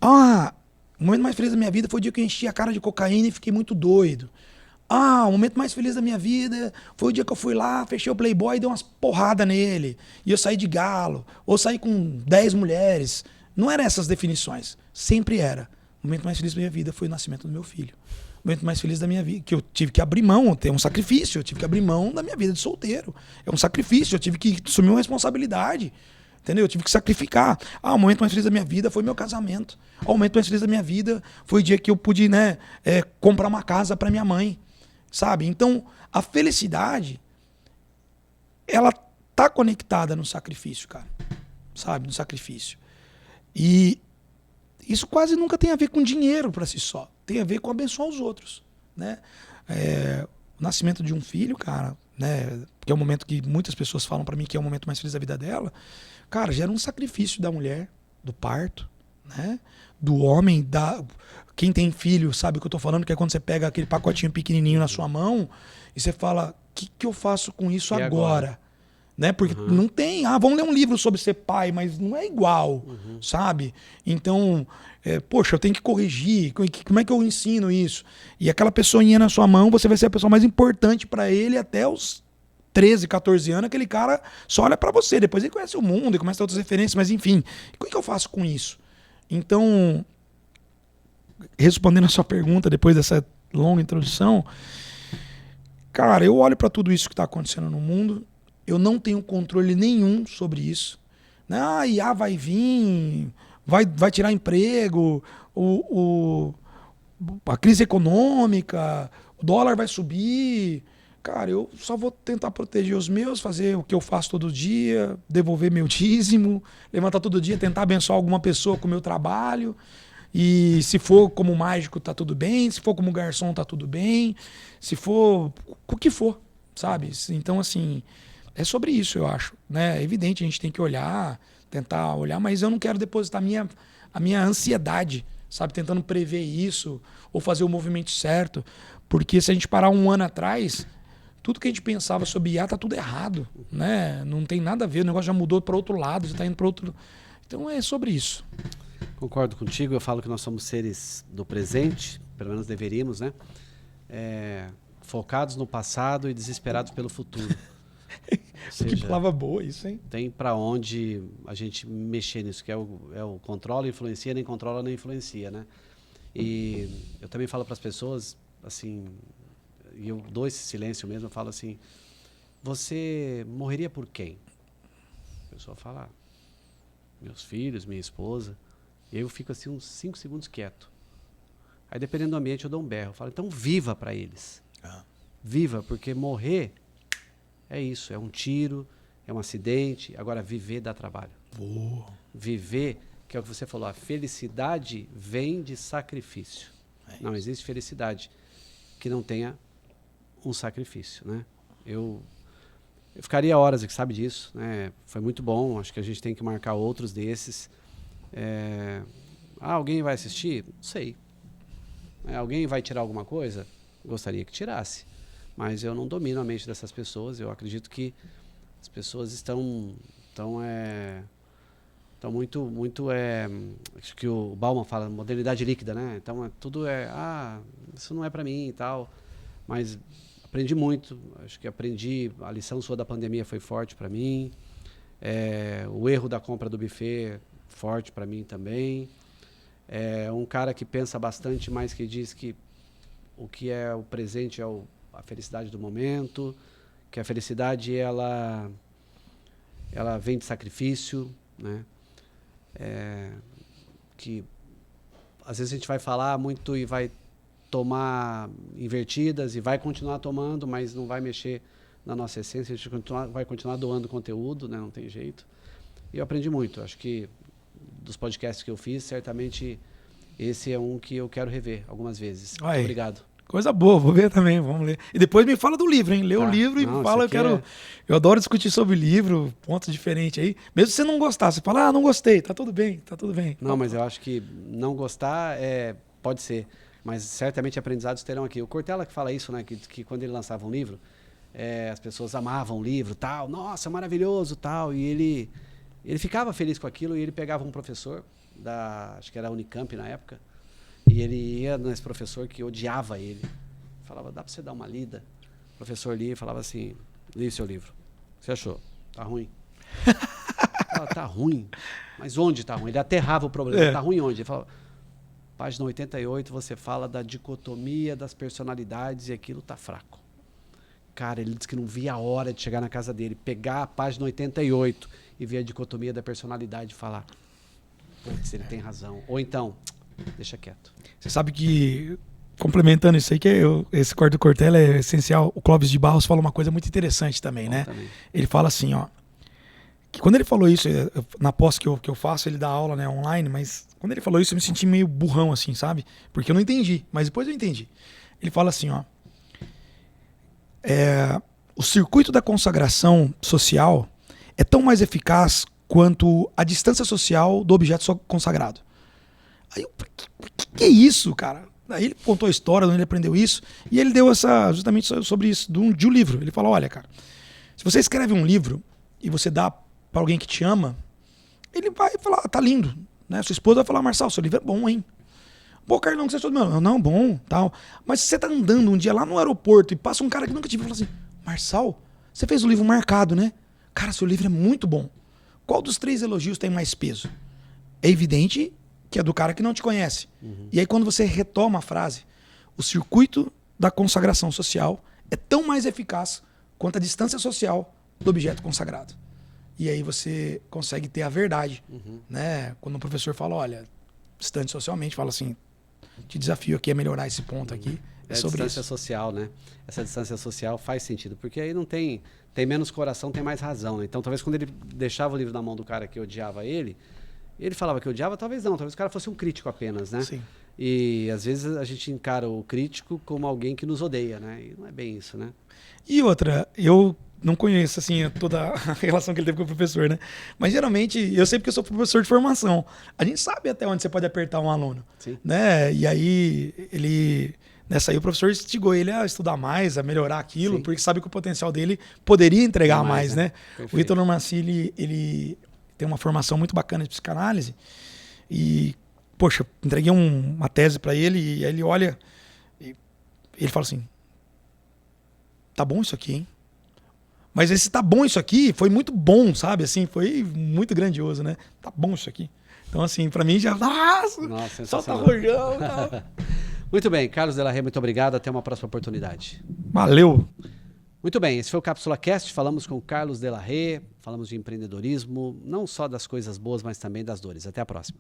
o momento mais feliz da minha vida foi o dia que eu enchi a cara de cocaína e fiquei muito doido. O momento mais feliz da minha vida foi o dia que eu fui lá, fechei o Playboy e dei umas porradas nele. E eu saí de galo. Ou saí com 10 mulheres. Não eram essas definições. Sempre era. O momento mais feliz da minha vida foi o nascimento do meu filho. O momento mais feliz da minha vida, que eu tive que abrir mão, é um sacrifício. Eu tive que abrir mão da minha vida de solteiro. É um sacrifício, eu tive que assumir uma responsabilidade. Entendeu? Eu tive que sacrificar. O momento mais feliz da minha vida foi meu casamento. O momento mais feliz da minha vida foi o dia que eu pude, né, comprar uma casa para minha mãe. Sabe? Então, a felicidade, ela tá conectada no sacrifício, cara. Sabe? No sacrifício. E isso quase nunca tem a ver com dinheiro para si só. Tem a ver com abençoar os outros, né? O nascimento de um filho, cara, né, que é o momento que muitas pessoas falam para mim que é o momento mais feliz da vida dela, cara, gera um sacrifício da mulher, do parto, né, do homem, quem tem filho sabe o que eu tô falando, que é quando você pega aquele pacotinho pequenininho na sua mão e você fala, o que eu faço com isso agora? Né? Porque não tem, vamos ler um livro sobre ser pai, mas não é igual, sabe? Então, poxa, eu tenho que corrigir, como é que eu ensino isso? E aquela pessoinha na sua mão, você vai ser a pessoa mais importante para ele até os 13, 14 anos, aquele cara só olha para você, depois ele conhece o mundo, ele começa a ter outras referências, mas enfim, o que eu faço com isso? Então, respondendo a sua pergunta, depois dessa longa introdução, cara, eu olho para tudo isso que está acontecendo no mundo, eu não tenho controle nenhum sobre isso. IA vai vir, vai tirar emprego, a crise econômica, o dólar vai subir. Cara, eu só vou tentar proteger os meus, fazer o que eu faço todo dia, devolver meu dízimo, levantar todo dia, tentar abençoar alguma pessoa com o meu trabalho. E se for como mágico, tá tudo bem. Se for como garçom, tá tudo bem. Se for o que for, sabe? Então, assim, é sobre isso, eu acho, né? É evidente, a gente tem que olhar, tentar olhar, mas eu não quero depositar a minha ansiedade, sabe? Tentando prever isso ou fazer o movimento certo. Porque se a gente parar um ano atrás, tudo que a gente pensava sobre IA tá tudo errado, né? Não tem nada a ver, o negócio já mudou para outro lado, já tá indo para outro... Então é sobre isso. Concordo contigo, eu falo que nós somos seres do presente, pelo menos deveríamos, né? Focados no passado e desesperados pelo futuro. Que palavra boa isso, hein? Tem para onde a gente mexer nisso, que é o controla, influencia, nem controla, nem influencia, né? E eu também falo para as pessoas, assim, e eu dou esse silêncio mesmo, eu falo assim, você morreria por quem? A pessoa fala, meus filhos, minha esposa. E aí eu fico assim uns 5 segundos quieto. Aí dependendo do ambiente eu dou um berro. Eu falo, então viva para eles. Viva, porque morrer é isso, é um tiro, é um acidente. Agora viver dá trabalho. Viver, que é o que você falou, a felicidade vem de sacrifício. Não existe felicidade que não tenha um sacrifício, né? Eu ficaria horas aqui, sabe disso, né? Foi muito bom, acho que a gente tem que marcar outros desses. Alguém vai assistir? Não sei. Alguém vai tirar alguma coisa? Gostaria que tirasse. Mas eu não domino a mente dessas pessoas. Eu acredito que as pessoas estão muito acho que o Bauman fala modernidade líquida, né? Então tudo isso não é para mim e tal. Mas aprendi muito. Acho que a lição sua da pandemia foi forte para mim. O erro da compra do buffet forte para mim também. Um cara que pensa bastante, mas que diz que o que é o presente é a felicidade do momento, que a felicidade ela vem de sacrifício, né? Que às vezes a gente vai falar muito e vai tomar invertidas e vai continuar tomando, mas não vai mexer na nossa essência, a gente vai continuar doando conteúdo, né? Não tem jeito. E eu aprendi muito, acho que dos podcasts que eu fiz, certamente esse é um que eu quero rever algumas vezes. Obrigado. Coisa boa, vou ver também, vamos ler. E depois me fala do livro, hein? Lê o livro e fala, eu adoro discutir sobre livro, pontos diferentes aí. Mesmo se você não gostar, você fala, não gostei, tá tudo bem, tá tudo bem. Não, mas eu acho que não gostar pode ser, mas certamente aprendizados terão aqui. O Cortella que fala isso, né? Que quando ele lançava um livro, as pessoas amavam o livro, tal, nossa, maravilhoso, tal, e ele ficava feliz com aquilo e ele pegava um professor, acho que era a Unicamp na época, e ele ia nesse professor que odiava ele. Falava, dá para você dar uma lida? O professor lia e falava assim, li o seu livro. O que você achou? Tá ruim. Tá ruim? Mas onde tá ruim? Ele aterrava o problema. Tá ruim onde? Ele falava, página 88, você fala da dicotomia das personalidades e aquilo tá fraco. Cara, ele disse que não via a hora de chegar na casa dele, pegar a página 88 e ver a dicotomia da personalidade e falar, putz, ele tem razão. Ou então, deixa quieto. Você sabe que, complementando isso aí, esse Corte do Cortella é essencial. O Clóvis de Barros fala uma coisa muito interessante também, né? Também. Ele fala assim, ó, que quando ele falou isso, na pós que eu faço, ele dá aula, né, online, mas quando ele falou isso, eu me senti meio burrão, assim, sabe? Porque eu não entendi, mas depois eu entendi. Ele fala assim, ó, o circuito da consagração social é tão mais eficaz quanto a distância social do objeto consagrado. Aí eu, que é isso, cara? Aí ele contou a história de onde ele aprendeu isso, e ele deu justamente sobre isso, de um livro. Ele falou, olha, cara, se você escreve um livro e você dá para alguém que te ama, ele vai falar, tá lindo, né? Sua esposa vai falar, Marçal, seu livro é bom, hein? Pô, Carlão, que você achou do meu? Não, bom, tal. Mas se você tá andando um dia lá no aeroporto e passa um cara que nunca te viu e fala assim, Marçal, você fez o livro marcado, né? Cara, seu livro é muito bom. Qual dos 3 elogios tem mais peso? É evidente que é do cara que não te conhece. Uhum. E aí quando você retoma a frase, o circuito da consagração social é tão mais eficaz quanto a distância social do objeto consagrado. E aí você consegue ter a verdade, né? Quando o professor fala, olha, distante socialmente, fala assim, te desafio aqui a melhorar esse ponto aqui. É sobre a distância social, né? Essa distância social faz sentido, porque aí não tem menos coração, tem mais razão, né? Então talvez quando ele deixava o livro na mão do cara que odiava ele falava que odiava, talvez não, talvez o cara fosse um crítico apenas, né? Sim. E às vezes a gente encara o crítico como alguém que nos odeia, né? E não é bem isso, né? E outra, eu não conheço assim toda a relação que ele teve com o professor, né? Mas geralmente, eu sei porque eu sou professor de formação. A gente sabe até onde você pode apertar um aluno, Sim. né? E aí nessa aí o professor instigou ele a estudar mais, a melhorar aquilo, Sim. porque sabe que o potencial dele poderia entregar mais, né? O Vitor Normanci, ele tem uma formação muito bacana de psicanálise e, poxa, entreguei uma tese para ele e aí ele olha e ele fala assim, tá bom isso aqui, hein? Mas esse tá bom isso aqui foi muito bom, sabe? Assim, foi muito grandioso, né? Tá bom isso aqui. Então, assim, pra mim já... Nossa, solta rojão e tal. Muito bem, Carlos de la Rey, muito obrigado. Até uma próxima oportunidade. Valeu! Muito bem, esse foi o Cápsula Cast. Falamos com o Carlos de la Rey, falamos de empreendedorismo, não só das coisas boas, mas também das dores. Até a próxima.